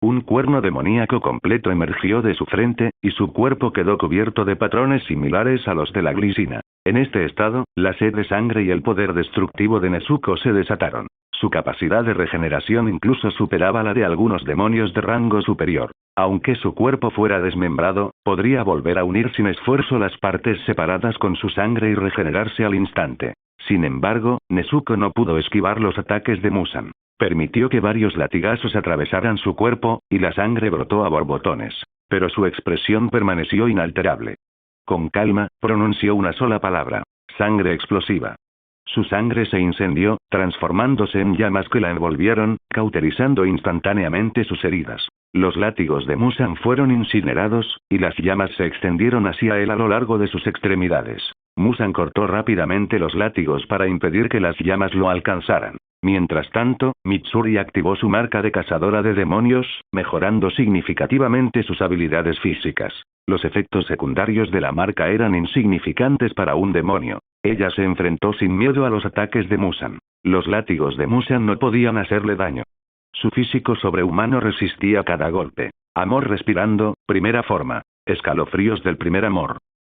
Un cuerno demoníaco completo emergió de su frente, y su cuerpo quedó cubierto de patrones similares a los de la glicina. En este estado, la sed de sangre y el poder destructivo de Nezuko se desataron. Su capacidad de regeneración incluso superaba la de algunos demonios de rango superior. Aunque su cuerpo fuera desmembrado, podría volver a unir sin esfuerzo las partes separadas con su sangre y regenerarse al instante. Sin embargo, Nezuko no pudo esquivar los ataques de Musan. Permitió que varios latigazos atravesaran su cuerpo, y la sangre brotó a borbotones. Pero su expresión permaneció inalterable. Con calma, pronunció una sola palabra: sangre explosiva. Su sangre se incendió, transformándose en llamas que la envolvieron, cauterizando instantáneamente sus heridas. Los látigos de Musan fueron incinerados, y las llamas se extendieron hacia él a lo largo de sus extremidades. Musan cortó rápidamente los látigos para impedir que las llamas lo alcanzaran. Mientras tanto, Mitsuri activó su marca de cazadora de demonios, mejorando significativamente sus habilidades físicas. Los efectos secundarios de la marca eran insignificantes para un demonio. Ella se enfrentó sin miedo a los ataques de Musan. Los látigos de Musan no podían hacerle daño. Su físico sobrehumano resistía cada golpe. Amor respirando, primera forma. Escalofríos del primer amor.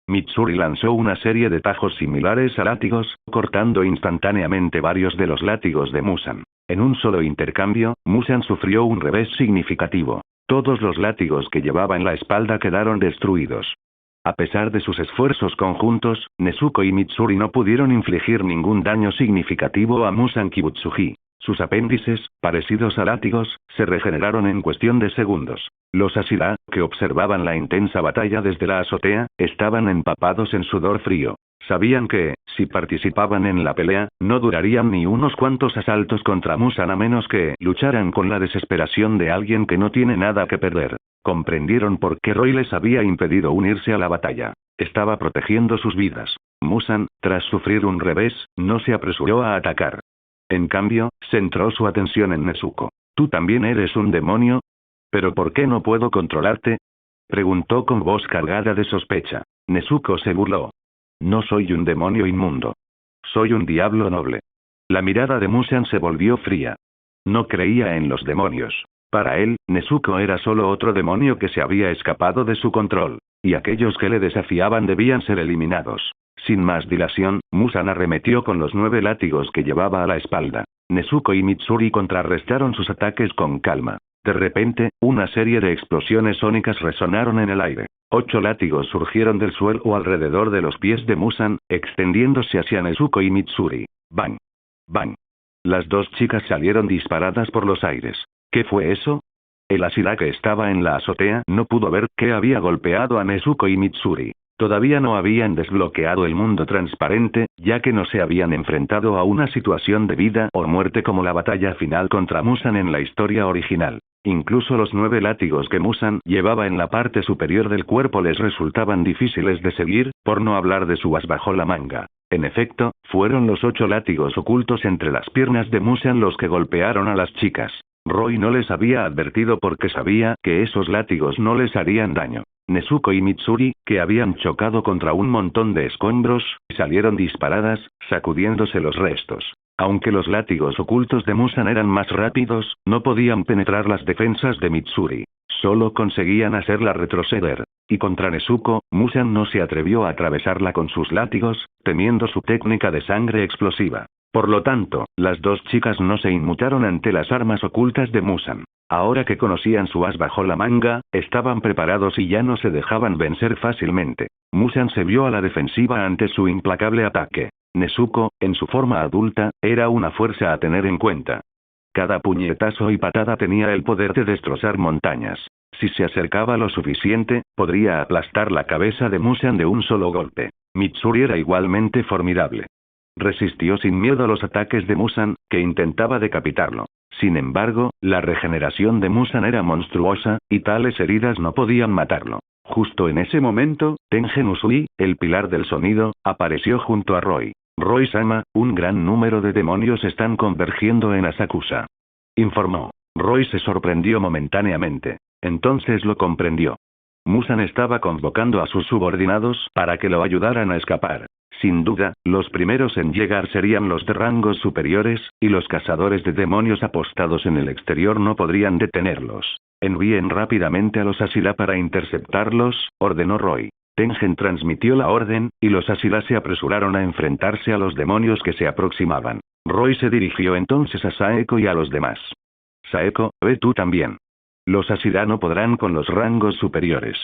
Mitsuri lanzó una serie de tajos similares a látigos, cortando instantáneamente varios de los látigos de Musan. En un solo intercambio, Musan sufrió un revés significativo. Todos los látigos que llevaba en la espalda quedaron destruidos. A pesar de sus esfuerzos conjuntos, Nezuko y Mitsuri no pudieron infligir ningún daño significativo a Musan Kibutsuji. Sus apéndices, parecidos a látigos, se regeneraron en cuestión de segundos. Los Ashira, que observaban la intensa batalla desde la azotea, estaban empapados en sudor frío. Sabían que, si participaban en la pelea, no durarían ni unos cuantos asaltos contra Musan a menos que lucharan con la desesperación de alguien que no tiene nada que perder. Comprendieron por qué Roy les había impedido unirse a la batalla. Estaba protegiendo sus vidas. Musan, tras sufrir un revés, no se apresuró a atacar. En cambio, centró su atención en Nezuko. ¿Tú también eres un demonio? ¿Pero por qué no puedo controlarte? Preguntó con voz cargada de sospecha. Nezuko se burló. No soy un demonio inmundo. Soy un diablo noble. La mirada de Musan se volvió fría. No creía en los demonios. Para él, Nezuko era solo otro demonio que se había escapado de su control. Y aquellos que le desafiaban debían ser eliminados. Sin más dilación, Musan arremetió con los 9 látigos que llevaba a la espalda. Nezuko y Mitsuri contrarrestaron sus ataques con calma. De repente, una serie de explosiones sónicas resonaron en el aire. 8 látigos surgieron del suelo alrededor de los pies de Musan, extendiéndose hacia Nezuko y Mitsuri. ¡Bang! ¡Bang! Las 2 chicas salieron disparadas por los aires. ¿Qué fue eso? El Ashira que estaba en la azotea no pudo ver que había golpeado a Nezuko y Mitsuri. Todavía no habían desbloqueado el mundo transparente, ya que no se habían enfrentado a una situación de vida o muerte como la batalla final contra Musan en la historia original. Incluso los 9 látigos que Musan llevaba en la parte superior del cuerpo les resultaban difíciles de seguir, por no hablar de su as bajo la manga. En efecto, fueron los 8 látigos ocultos entre las piernas de Musan los que golpearon a las chicas. Roy no les había advertido porque sabía que esos látigos no les harían daño. Nezuko y Mitsuri, que habían chocado contra un montón de escombros, salieron disparadas, sacudiéndose los restos. Aunque los látigos ocultos de Musan eran más rápidos, no podían penetrar las defensas de Mitsuri. Solo conseguían hacerla retroceder. Y contra Nezuko, Musan no se atrevió a atravesarla con sus látigos, temiendo su técnica de sangre explosiva. Por lo tanto, las 2 chicas no se inmutaron ante las armas ocultas de Musan. Ahora que conocían su as bajo la manga, estaban preparados y ya no se dejaban vencer fácilmente. Musan se vio a la defensiva ante su implacable ataque. Nezuko, en su forma adulta, era una fuerza a tener en cuenta. Cada puñetazo y patada tenía el poder de destrozar montañas. Si se acercaba lo suficiente, podría aplastar la cabeza de Musan de un solo golpe. Mitsuri era igualmente formidable. Resistió sin miedo a los ataques de Musan, que intentaba decapitarlo. Sin embargo, la regeneración de Musan era monstruosa, y tales heridas no podían matarlo. Justo en ese momento, Tengen Uzui, el pilar del sonido, apareció junto a Roy. Roy-sama, un gran número de demonios están convergiendo en Asakusa. Informó. Roy se sorprendió momentáneamente. Entonces lo comprendió. Musan estaba convocando a sus subordinados para que lo ayudaran a escapar. Sin duda, los primeros en llegar serían los de rangos superiores, y los cazadores de demonios apostados en el exterior no podrían detenerlos. Envíen rápidamente a los Ashira para interceptarlos, ordenó Roy. Tengen transmitió la orden, y los Ashira se apresuraron a enfrentarse a los demonios que se aproximaban. Roy se dirigió entonces a Saeko y a los demás. Saeko, ve tú también. Los Ashira no podrán con los rangos superiores.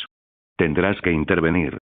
Tendrás que intervenir.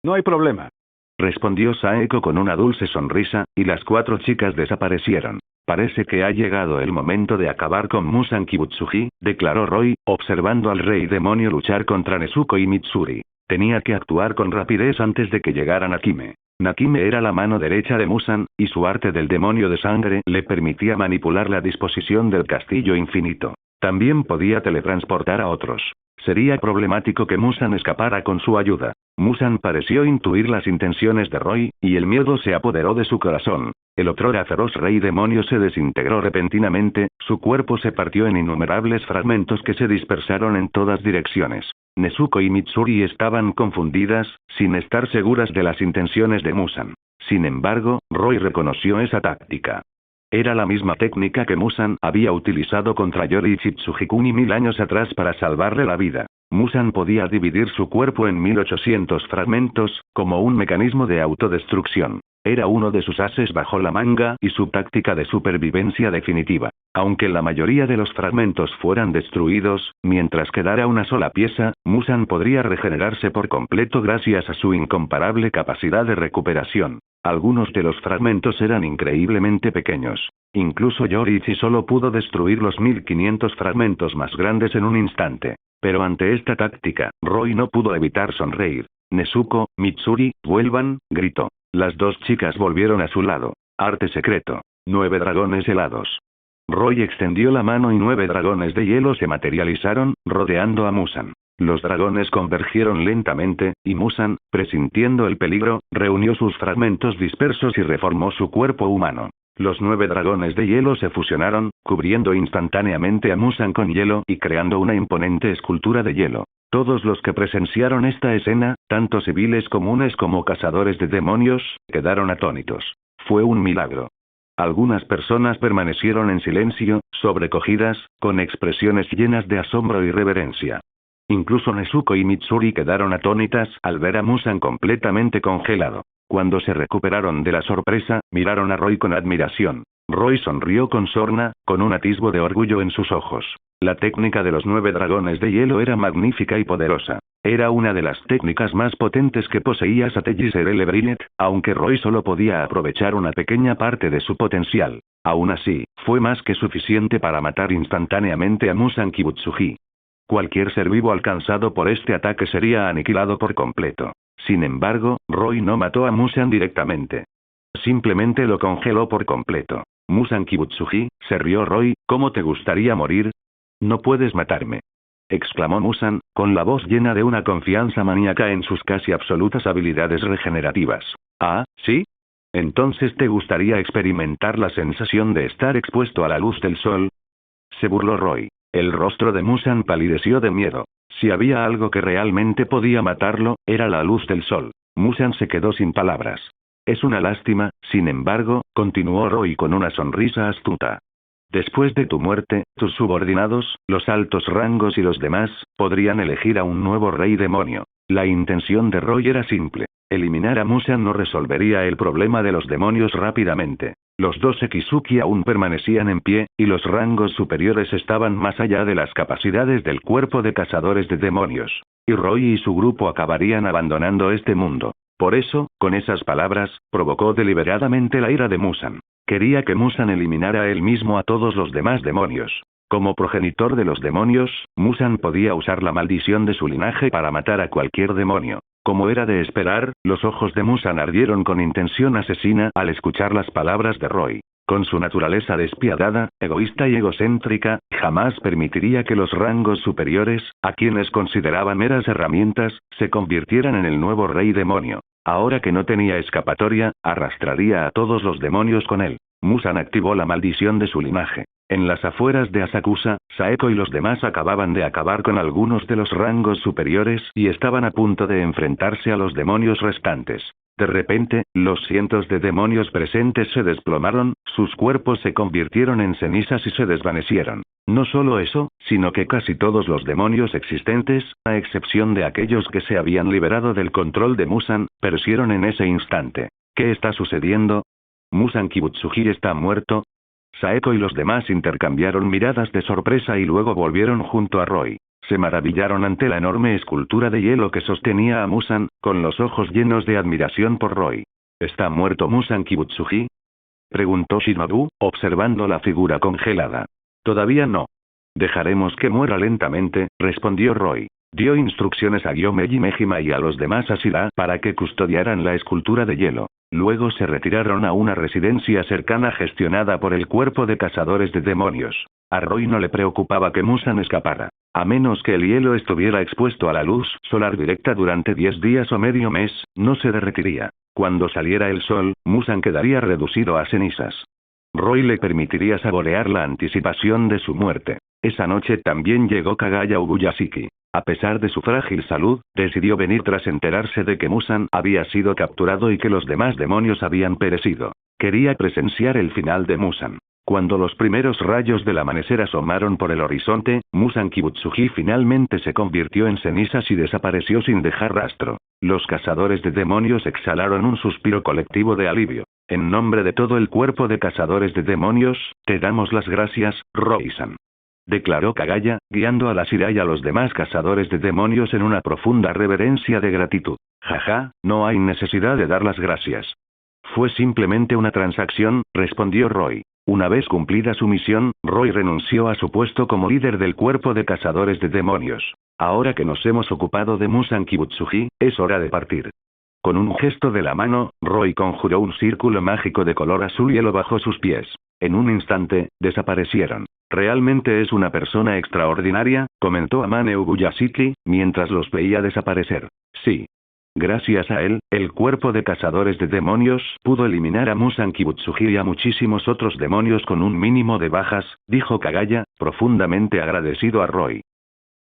No hay problema, respondió Saeko con una dulce sonrisa, y las 4 chicas desaparecieron. Parece que ha llegado el momento de acabar con Musan Kibutsuji, declaró Roy, observando al rey demonio luchar contra Nezuko y Mitsuri. Tenía que actuar con rapidez antes de que llegara Nakime. Nakime era la mano derecha de Musan, y su arte del demonio de sangre le permitía manipular la disposición del castillo infinito. También podía teletransportar a otros. Sería problemático que Musan escapara con su ayuda. Musan pareció intuir las intenciones de Roy, y el miedo se apoderó de su corazón. El otrora feroz rey demonio se desintegró repentinamente, su cuerpo se partió en innumerables fragmentos que se dispersaron en todas direcciones. Nezuko y Mitsuri estaban confundidas, sin estar seguras de las intenciones de Musan. Sin embargo, Roy reconoció esa táctica. Era la misma técnica que Musan había utilizado contra Yori Tsutsuhikuni 1000 años atrás para salvarle la vida. Musan podía dividir su cuerpo en 1800 fragmentos, como un mecanismo de autodestrucción. Era uno de sus ases bajo la manga y su táctica de supervivencia definitiva. Aunque la mayoría de los fragmentos fueran destruidos, mientras quedara una sola pieza, Musan podría regenerarse por completo gracias a su incomparable capacidad de recuperación. Algunos de los fragmentos eran increíblemente pequeños. Incluso Yorichi solo pudo destruir los 1500 fragmentos más grandes en un instante. Pero ante esta táctica, Roy no pudo evitar sonreír. Nezuko, Mitsuri, vuelvan, gritó. Las dos chicas volvieron a su lado. Arte secreto. 9 dragones helados. Roy extendió la mano y 9 dragones de hielo se materializaron, rodeando a Musan. Los dragones convergieron lentamente, y Musan, presintiendo el peligro, reunió sus fragmentos dispersos y reformó su cuerpo humano. Los 9 dragones de hielo se fusionaron, cubriendo instantáneamente a Musan con hielo y creando una imponente escultura de hielo. Todos los que presenciaron esta escena, tanto civiles comunes como cazadores de demonios, quedaron atónitos. Fue un milagro. Algunas personas permanecieron en silencio, sobrecogidas, con expresiones llenas de asombro y reverencia. Incluso Nezuko y Mitsuri quedaron atónitas al ver a Musan completamente congelado. Cuando se recuperaron de la sorpresa, miraron a Roy con admiración. Roy sonrió con sorna, con un atisbo de orgullo en sus ojos. La técnica de los 9 dragones de hielo era magnífica y poderosa. Era una de las técnicas más potentes que poseía Satoshi Celebrinet, aunque Roy solo podía aprovechar una pequeña parte de su potencial. Aún así, fue más que suficiente para matar instantáneamente a Musan Kibutsuji. Cualquier ser vivo alcanzado por este ataque sería aniquilado por completo. Sin embargo, Roy no mató a Musan directamente. Simplemente lo congeló por completo. Musan Kibutsuji, se rió Roy, ¿cómo te gustaría morir? No puedes matarme. Exclamó Musan, con la voz llena de una confianza maníaca en sus casi absolutas habilidades regenerativas. Ah, ¿sí? Entonces te gustaría experimentar la sensación de estar expuesto a la luz del sol. Se burló Roy. El rostro de Musan palideció de miedo. Si había algo que realmente podía matarlo, era la luz del sol. Musan se quedó sin palabras. Es una lástima, sin embargo, continuó Roy con una sonrisa astuta. Después de tu muerte, tus subordinados, los altos rangos y los demás, podrían elegir a un nuevo rey demonio. La intención de Roy era simple. Eliminar a Musan no resolvería el problema de los demonios rápidamente. Los 2 Ekizuki aún permanecían en pie, y los rangos superiores estaban más allá de las capacidades del cuerpo de cazadores de demonios. Y Roy y su grupo acabarían abandonando este mundo. Por eso, con esas palabras, provocó deliberadamente la ira de Musan. Quería que Musan eliminara él mismo a todos los demás demonios. Como progenitor de los demonios, Musan podía usar la maldición de su linaje para matar a cualquier demonio. Como era de esperar, los ojos de Musan ardieron con intención asesina al escuchar las palabras de Roy. Con su naturaleza despiadada, egoísta y egocéntrica, jamás permitiría que los rangos superiores, a quienes consideraban meras herramientas, se convirtieran en el nuevo rey demonio. Ahora que no tenía escapatoria, arrastraría a todos los demonios con él. Musan activó la maldición de su linaje. En las afueras de Asakusa, Saeko y los demás acababan de acabar con algunos de los rangos superiores y estaban a punto de enfrentarse a los demonios restantes. De repente, los cientos de demonios presentes se desplomaron, sus cuerpos se convirtieron en cenizas y se desvanecieron. No solo eso, sino que casi todos los demonios existentes, a excepción de aquellos que se habían liberado del control de Musan, perecieron en ese instante. ¿Qué está sucediendo? ¿Musan Kibutsuji está muerto? Saeko y los demás intercambiaron miradas de sorpresa y luego volvieron junto a Roy. Se maravillaron ante la enorme escultura de hielo que sostenía a Musan, con los ojos llenos de admiración por Roy. ¿Está muerto Musan Kibutsuji? Preguntó Shinobu, observando la figura congelada. Todavía no. Dejaremos que muera lentamente, respondió Roy. Dio instrucciones a Gyomeji Mejima y a los demás Asira para que custodiaran la escultura de hielo. Luego se retiraron a una residencia cercana gestionada por el cuerpo de cazadores de demonios. A Roy no le preocupaba que Musan escapara. A menos que el hielo estuviera expuesto a la luz solar directa durante 10 días o medio mes, no se derretiría. Cuando saliera el sol, Musan quedaría reducido a cenizas. Roy le permitiría saborear la anticipación de su muerte. Esa noche también llegó Kagaya Ubuyashiki. A pesar de su frágil salud, decidió venir tras enterarse de que Musan había sido capturado y que los demás demonios habían perecido. Quería presenciar el final de Musan. Cuando los primeros rayos del amanecer asomaron por el horizonte, Musan Kibutsuji finalmente se convirtió en cenizas y desapareció sin dejar rastro. Los cazadores de demonios exhalaron un suspiro colectivo de alivio. En nombre de todo el cuerpo de cazadores de demonios, te damos las gracias, Roy-san. Declaró Kagaya, guiando a la Shira y a los demás cazadores de demonios en una profunda reverencia de gratitud. Jaja, no hay necesidad de dar las gracias. Fue simplemente una transacción, respondió Roy. Una vez cumplida su misión, Roy renunció a su puesto como líder del cuerpo de cazadores de demonios. Ahora que nos hemos ocupado de Musan Kibutsuji, es hora de partir. Con un gesto de la mano, Roy conjuró un círculo mágico de color azul hielo bajo sus pies. En un instante, desaparecieron. Realmente es una persona extraordinaria, comentó Amane Ubuyashiki, mientras los veía desaparecer. Sí. Gracias a él, el cuerpo de cazadores de demonios pudo eliminar a Musan Kibutsuji y a muchísimos otros demonios con un mínimo de bajas, dijo Kagaya, profundamente agradecido a Roy.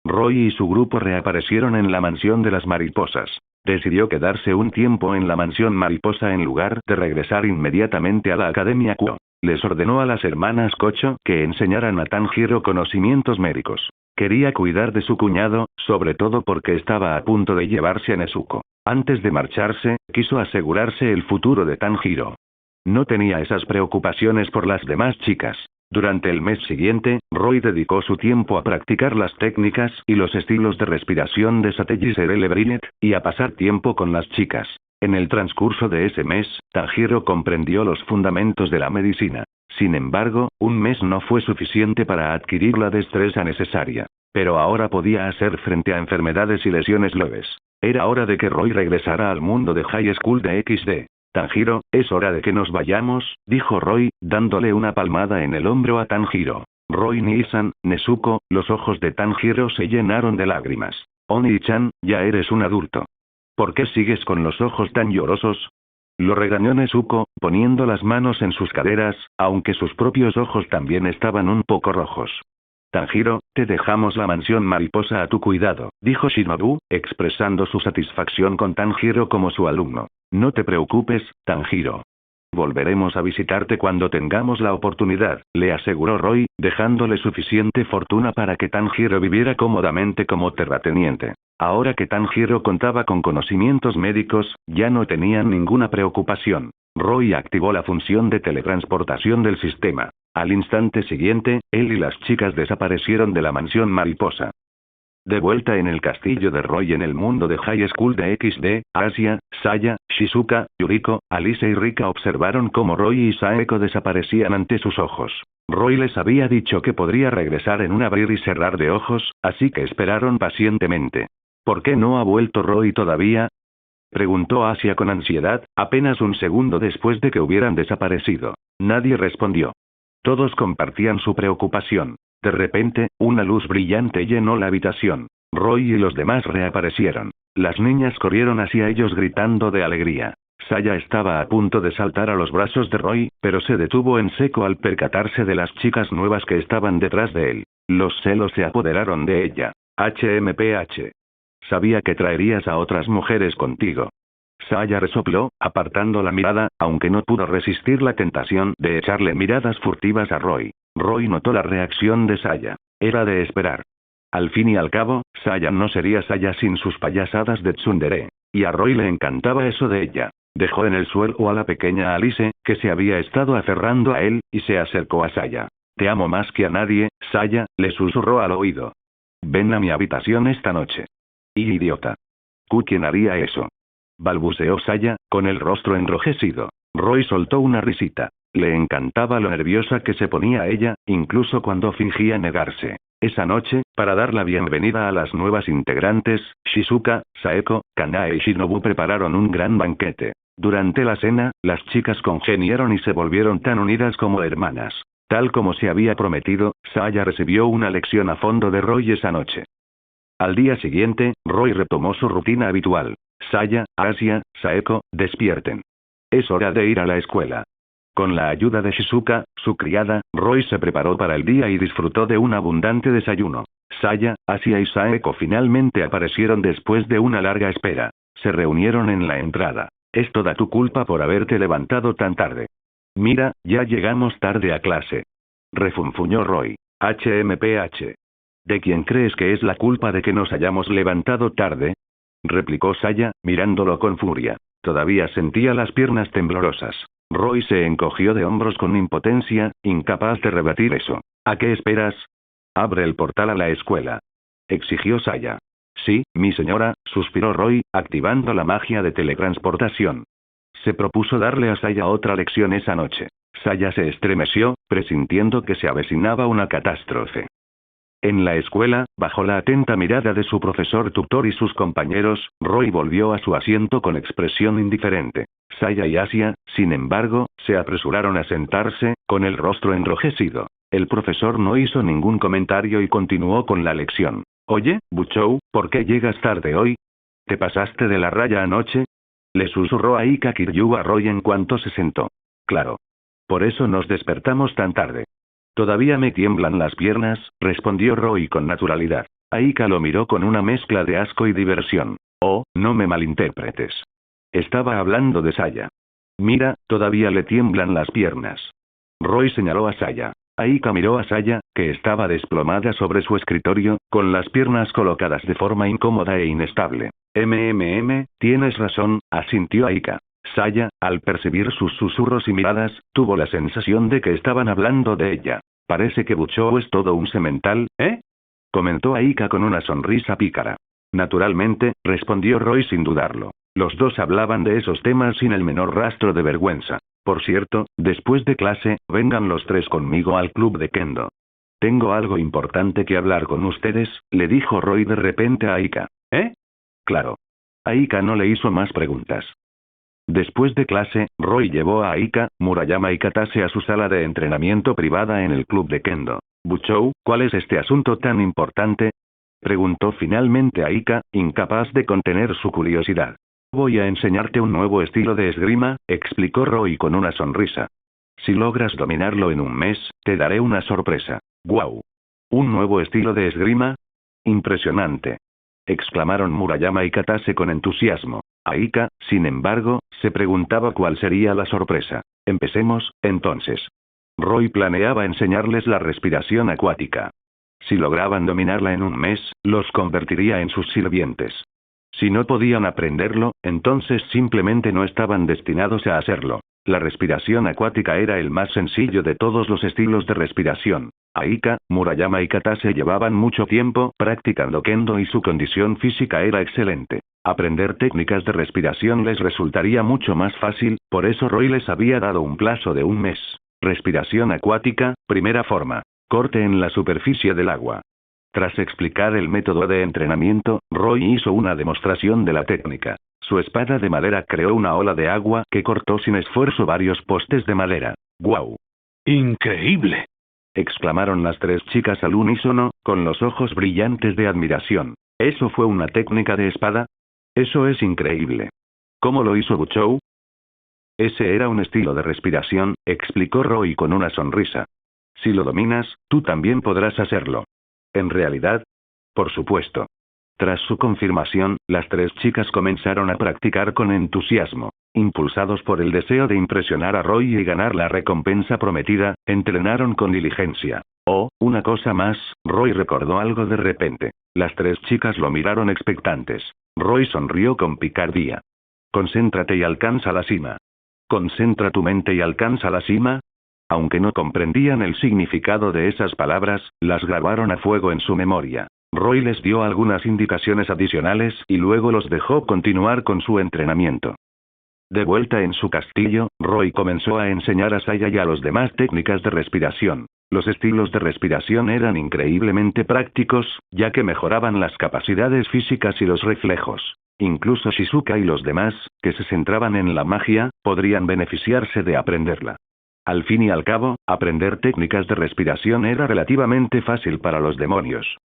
Roy y su grupo reaparecieron en la mansión de las mariposas. Decidió quedarse un tiempo en la mansión mariposa en lugar de regresar inmediatamente a la Academia Kuo. Les ordenó a las hermanas Kocho que enseñaran a Tanjiro conocimientos médicos. Quería cuidar de su cuñado, sobre todo porque estaba a punto de llevarse a Nezuko. Antes de marcharse, quiso asegurarse el futuro de Tanjiro. No tenía esas preocupaciones por las demás chicas. Durante el mes siguiente, Roy dedicó su tiempo a practicar las técnicas y los estilos de respiración de Sateji Serele Brinet, y a pasar tiempo con las chicas. En el transcurso de ese mes, Tanjiro comprendió los fundamentos de la medicina. Sin embargo, un mes no fue suficiente para adquirir la destreza necesaria. Pero ahora podía hacer frente a enfermedades y lesiones leves. Era hora de que Roy regresara al mundo de High School de XD. Tanjiro, es hora de que nos vayamos, dijo Roy, dándole una palmada en el hombro a Tanjiro. Roy Nii-san, Nezuko, los ojos de Tanjiro se llenaron de lágrimas. Oni-chan, ya eres un adulto. ¿Por qué sigues con los ojos tan llorosos? Lo regañó Nezuko, poniendo las manos en sus caderas, aunque sus propios ojos también estaban un poco rojos. Tanjiro, te dejamos la mansión mariposa a tu cuidado, dijo Shinobu, expresando su satisfacción con Tanjiro como su alumno. No te preocupes, Tanjiro. Volveremos a visitarte cuando tengamos la oportunidad, le aseguró Roy, dejándole suficiente fortuna para que Tanjiro viviera cómodamente como terrateniente. Ahora que Tanjiro contaba con conocimientos médicos, ya no tenían ninguna preocupación. Roy activó la función de teletransportación del sistema. Al instante siguiente, él y las chicas desaparecieron de la mansión mariposa. De vuelta en el castillo de Roy en el mundo de High School de XD, Asia, Saya, Shizuka, Yuriko, Alice y Rika observaron cómo Roy y Saeko desaparecían ante sus ojos. Roy les había dicho que podría regresar en un abrir y cerrar de ojos, así que esperaron pacientemente. ¿Por qué no ha vuelto Roy todavía?, preguntó Asia con ansiedad, apenas un segundo después de que hubieran desaparecido. Nadie respondió. Todos compartían su preocupación. De repente, una luz brillante llenó la habitación. Roy y los demás reaparecieron. Las niñas corrieron hacia ellos gritando de alegría. Saya estaba a punto de saltar a los brazos de Roy, pero se detuvo en seco al percatarse de las chicas nuevas que estaban detrás de él. Los celos se apoderaron de ella. HMPH. Sabía que traerías a otras mujeres contigo. Saya resopló, apartando la mirada, aunque no pudo resistir la tentación de echarle miradas furtivas a Roy. Roy notó la reacción de Saya. Era de esperar. Al fin y al cabo, Saya no sería Saya sin sus payasadas de tsundere. Y a Roy le encantaba eso de ella. Dejó en el suelo a la pequeña Alice, que se había estado aferrando a él, y se acercó a Saya. Te amo más que a nadie, Saya, le susurró al oído. Ven a mi habitación esta noche. ¡Y idiota! ¿Quién haría eso?, balbuceó Saya, con el rostro enrojecido. Roy soltó una risita. Le encantaba lo nerviosa que se ponía ella, incluso cuando fingía negarse. Esa noche, para dar la bienvenida a las nuevas integrantes, Shizuka, Saeko, Kanae y Shinobu prepararon un gran banquete. Durante la cena, las chicas congeniaron y se volvieron tan unidas como hermanas. Tal como se había prometido, Saya recibió una lección a fondo de Roy esa noche. Al día siguiente, Roy retomó su rutina habitual. Saya, Asia, Saeko, despierten. Es hora de ir a la escuela. Con la ayuda de Shizuka, su criada, Roy se preparó para el día y disfrutó de un abundante desayuno. Saya, Asia y Saeko finalmente aparecieron después de una larga espera. Se reunieron en la entrada. Es toda tu culpa por haberte levantado tan tarde. Mira, ya llegamos tarde a clase. Refunfuñó Roy. HMPH. ¿De quién crees que es la culpa de que nos hayamos levantado tarde? Replicó Saya, mirándolo con furia. Todavía sentía las piernas temblorosas. Roy se encogió de hombros con impotencia, incapaz de rebatir eso. ¿A qué esperas? Abre el portal a la escuela. Exigió Saya. Sí, mi señora, suspiró Roy, activando la magia de teletransportación. Se propuso darle a Saya otra lección esa noche. Saya se estremeció, presintiendo que se avecinaba una catástrofe. En la escuela, bajo la atenta mirada de su profesor tutor y sus compañeros, Roy volvió a su asiento con expresión indiferente. Saya y Asia, sin embargo, se apresuraron a sentarse, con el rostro enrojecido. El profesor no hizo ningún comentario y continuó con la lección. Oye, Buchou, ¿por qué llegas tarde hoy? ¿Te pasaste de la raya anoche? Le susurró Aika Kiryu a Roy en cuanto se sentó. Claro. Por eso nos despertamos tan tarde. Todavía me tiemblan las piernas, respondió Roy con naturalidad. Aika lo miró con una mezcla de asco y diversión. Oh, no me malinterpretes. Estaba hablando de Saya. Mira, todavía le tiemblan las piernas. Roy señaló a Saya. Aika miró a Saya, que estaba desplomada sobre su escritorio, con las piernas colocadas de forma incómoda e inestable. Tienes razón, asintió Aika. Saya, al percibir sus susurros y miradas, tuvo la sensación de que estaban hablando de ella. Parece que Buchou es todo un semental, ¿eh? Comentó Aika con una sonrisa pícara. Naturalmente, respondió Roy sin dudarlo. Los dos hablaban de esos temas sin el menor rastro de vergüenza. Por cierto, después de clase, vengan los tres conmigo al club de Kendo. Tengo algo importante que hablar con ustedes, le dijo Roy de repente a Aika. ¿Eh? Claro. Aika no le hizo más preguntas. Después de clase, Roy llevó a Aika, Murayama y Katase a su sala de entrenamiento privada en el club de Kendo. Buchou, ¿cuál es este asunto tan importante? Preguntó finalmente Aika, incapaz de contener su curiosidad. Voy a enseñarte un nuevo estilo de esgrima, explicó Roy con una sonrisa. Si logras dominarlo en un mes, te daré una sorpresa. ¡Guau! ¿Un nuevo estilo de esgrima? Impresionante. Exclamaron Murayama y Katase con entusiasmo. Aika, sin embargo, se preguntaba cuál sería la sorpresa. Empecemos, entonces. Roy planeaba enseñarles la respiración acuática. Si lograban dominarla en un mes, los convertiría en sus sirvientes. Si no podían aprenderlo, entonces simplemente no estaban destinados a hacerlo. La respiración acuática era el más sencillo de todos los estilos de respiración. Aika, Murayama y Katase llevaban mucho tiempo practicando kendo y su condición física era excelente. Aprender técnicas de respiración les resultaría mucho más fácil, por eso Roy les había dado un plazo de un mes. Respiración acuática, primera forma. Corte en la superficie del agua. Tras explicar el método de entrenamiento, Roy hizo una demostración de la técnica. Su espada de madera creó una ola de agua que cortó sin esfuerzo varios postes de madera. ¡Guau! ¡Increíble!, exclamaron las tres chicas al unísono, con los ojos brillantes de admiración. ¿Eso fue una técnica de espada? Eso es increíble. ¿Cómo lo hizo Buchou? Ese era un estilo de respiración, explicó Roy con una sonrisa. Si lo dominas, tú también podrás hacerlo. ¿En realidad? Por supuesto. Tras su confirmación, las tres chicas comenzaron a practicar con entusiasmo. Impulsados por el deseo de impresionar a Roy y ganar la recompensa prometida, entrenaron con diligencia. Oh, una cosa más, Roy recordó algo de repente. Las tres chicas lo miraron expectantes. Roy sonrió con picardía. Concéntrate y alcanza la cima. Concentra tu mente y alcanza la cima. Aunque no comprendían el significado de esas palabras, las grabaron a fuego en su memoria. Roy les dio algunas indicaciones adicionales y luego los dejó continuar con su entrenamiento. De vuelta en su castillo, Roy comenzó a enseñar a Saya y a los demás técnicas de respiración. Los estilos de respiración eran increíblemente prácticos, ya que mejoraban las capacidades físicas y los reflejos. Incluso Shizuka y los demás, que se centraban en la magia, podrían beneficiarse de aprenderla. Al fin y al cabo, aprender técnicas de respiración era relativamente fácil para los demonios.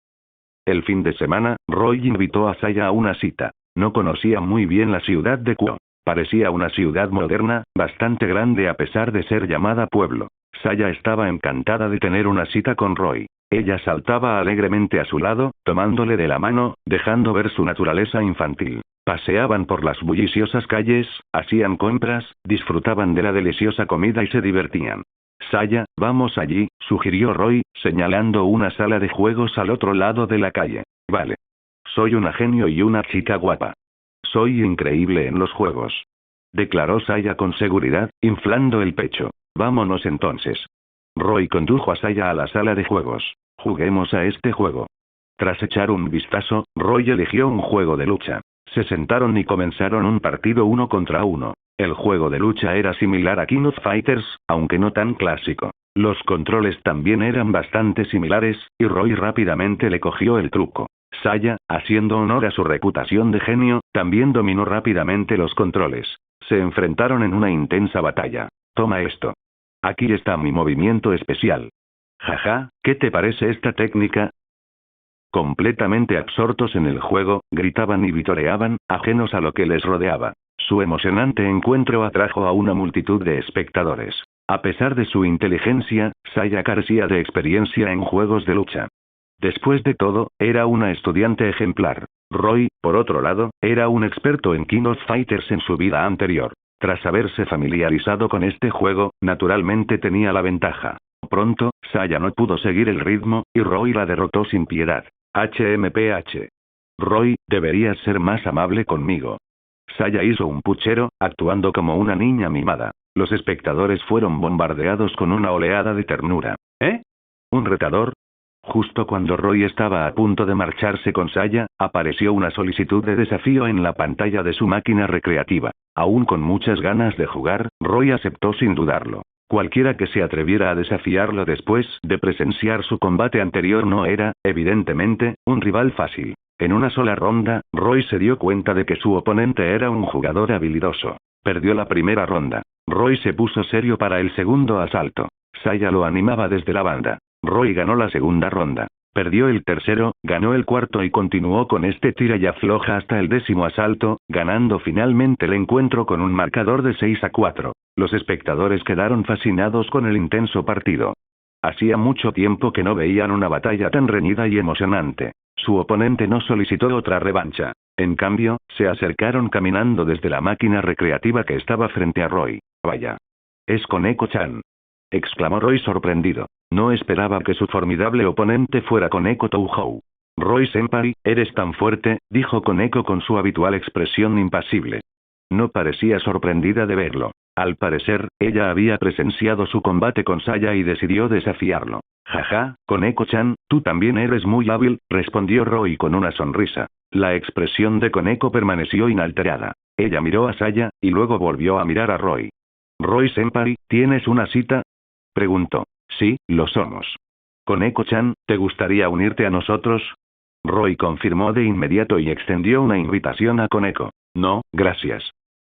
El fin de semana, Roy invitó a Saya a una cita. No conocía muy bien la ciudad de Kuo. Parecía una ciudad moderna, bastante grande a pesar de ser llamada pueblo. Saya estaba encantada de tener una cita con Roy. Ella saltaba alegremente a su lado, tomándole de la mano, dejando ver su naturaleza infantil. Paseaban por las bulliciosas calles, hacían compras, disfrutaban de la deliciosa comida y se divertían. Saya, vamos allí, sugirió Roy, señalando una sala de juegos al otro lado de la calle. Vale. Soy una genio y una chica guapa. Soy increíble en los juegos. Declaró Saya con seguridad, inflando el pecho. Vámonos entonces. Roy condujo a Saya a la sala de juegos. Juguemos a este juego. Tras echar un vistazo, Roy eligió un juego de lucha. Se sentaron y comenzaron un partido 1 contra 1. El juego de lucha era similar a King of Fighters, aunque no tan clásico. Los controles también eran bastante similares, y Roy rápidamente le cogió el truco. Saya, haciendo honor a su reputación de genio, también dominó rápidamente los controles. Se enfrentaron en una intensa batalla. Toma esto. Aquí está mi movimiento especial. Jaja, ¿qué te parece esta técnica? Completamente absortos en el juego, gritaban y vitoreaban, ajenos a lo que les rodeaba. Su emocionante encuentro atrajo a una multitud de espectadores. A pesar de su inteligencia, Saya carecía de experiencia en juegos de lucha. Después de todo, era una estudiante ejemplar. Roy, por otro lado, era un experto en King of Fighters en su vida anterior. Tras haberse familiarizado con este juego, naturalmente tenía la ventaja. Pronto, Saya no pudo seguir el ritmo, y Roy la derrotó sin piedad. HMPH. Roy, deberías ser más amable conmigo. Saya hizo un puchero, actuando como una niña mimada. Los espectadores fueron bombardeados con una oleada de ternura. ¿Eh? ¿Un retador? Justo cuando Roy estaba a punto de marcharse con Saya, apareció una solicitud de desafío en la pantalla de su máquina recreativa. Aún con muchas ganas de jugar, Roy aceptó sin dudarlo. Cualquiera que se atreviera a desafiarlo después de presenciar su combate anterior no era, evidentemente, un rival fácil. En una sola ronda, Roy se dio cuenta de que su oponente era un jugador habilidoso. Perdió la primera ronda. Roy se puso serio para el segundo asalto. Saya lo animaba desde la banda. Roy ganó la segunda ronda. Perdió el tercero, ganó el cuarto y continuó con este tira y afloja hasta el 10º asalto, ganando finalmente el encuentro con un marcador de 6-4. Los espectadores quedaron fascinados con el intenso partido. Hacía mucho tiempo que no veían una batalla tan reñida y emocionante. Su oponente no solicitó otra revancha. En cambio, se acercaron caminando desde la máquina recreativa que estaba frente a Roy. Vaya. Es Koneko-chan. Exclamó Roy sorprendido. No esperaba que su formidable oponente fuera Koneko Touhou. Roy-senpai, eres tan fuerte, dijo Koneko con su habitual expresión impasible. No parecía sorprendida de verlo. Al parecer, ella había presenciado su combate con Saya y decidió desafiarlo. Jaja, Koneko-chan, tú también eres muy hábil, respondió Roy con una sonrisa. La expresión de Koneko permaneció inalterada. Ella miró a Saya, y luego volvió a mirar a Roy. Roy-senpai, ¿tienes una cita? Preguntó. Sí, lo somos. Koneko-chan, ¿te gustaría unirte a nosotros? Roy confirmó de inmediato y extendió una invitación a Koneko. No, gracias.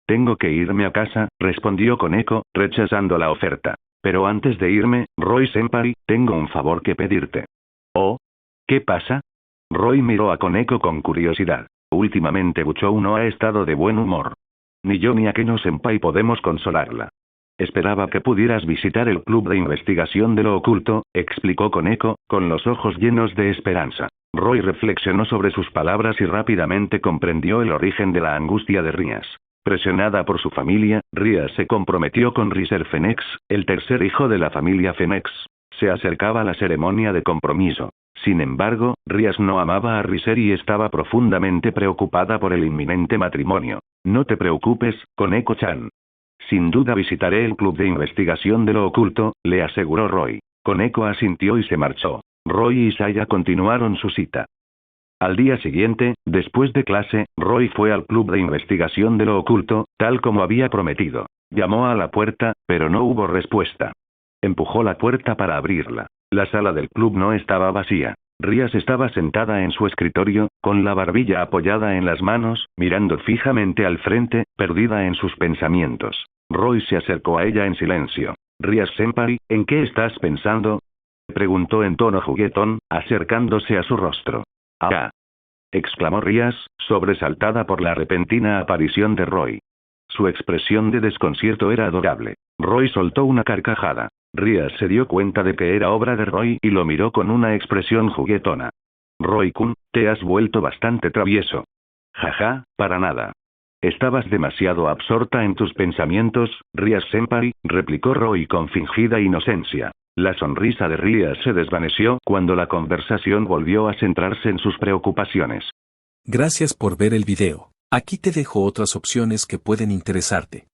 Tengo que irme a casa, respondió Koneko, rechazando la oferta. Pero antes de irme, Roy-senpai, tengo un favor que pedirte. ¿Oh? ¿Qué pasa? Roy miró a Koneko con curiosidad. Últimamente Buchou no ha estado de buen humor. Ni yo ni Akeno-senpai podemos consolarla. Esperaba que pudieras visitar el club de investigación de lo oculto, explicó Koneko, con los ojos llenos de esperanza. Roy reflexionó sobre sus palabras y rápidamente comprendió el origen de la angustia de Rias. Presionada por su familia, Rias se comprometió con Riser Phoenix, el tercer hijo de la familia Phoenix. Se acercaba la ceremonia de compromiso. Sin embargo, Rias no amaba a Riser y estaba profundamente preocupada por el inminente matrimonio. No te preocupes, Koneko-chan. Sin duda visitaré el club de investigación de lo oculto, le aseguró Roy. Koneko asintió y se marchó. Roy y Saya continuaron su cita. Al día siguiente, después de clase, Roy fue al club de investigación de lo oculto, tal como había prometido. Llamó a la puerta, pero no hubo respuesta. Empujó la puerta para abrirla. La sala del club no estaba vacía. Rias estaba sentada en su escritorio, con la barbilla apoyada en las manos, mirando fijamente al frente, perdida en sus pensamientos. Roy se acercó a ella en silencio. Ria-senpai, ¿en qué estás pensando? Preguntó en tono juguetón, acercándose a su rostro. ¡Ah! Exclamó Rías, sobresaltada por la repentina aparición de Roy. Su expresión de desconcierto era adorable. Roy soltó una carcajada. Rías se dio cuenta de que era obra de Roy y lo miró con una expresión juguetona. Roy-kun, te has vuelto bastante travieso. Jaja, para nada. Estabas demasiado absorta en tus pensamientos, Rías-senpai, replicó Roy con fingida inocencia. La sonrisa de Rías se desvaneció cuando la conversación volvió a centrarse en sus preocupaciones. Gracias por ver el video. Aquí te dejo otras opciones que pueden interesarte.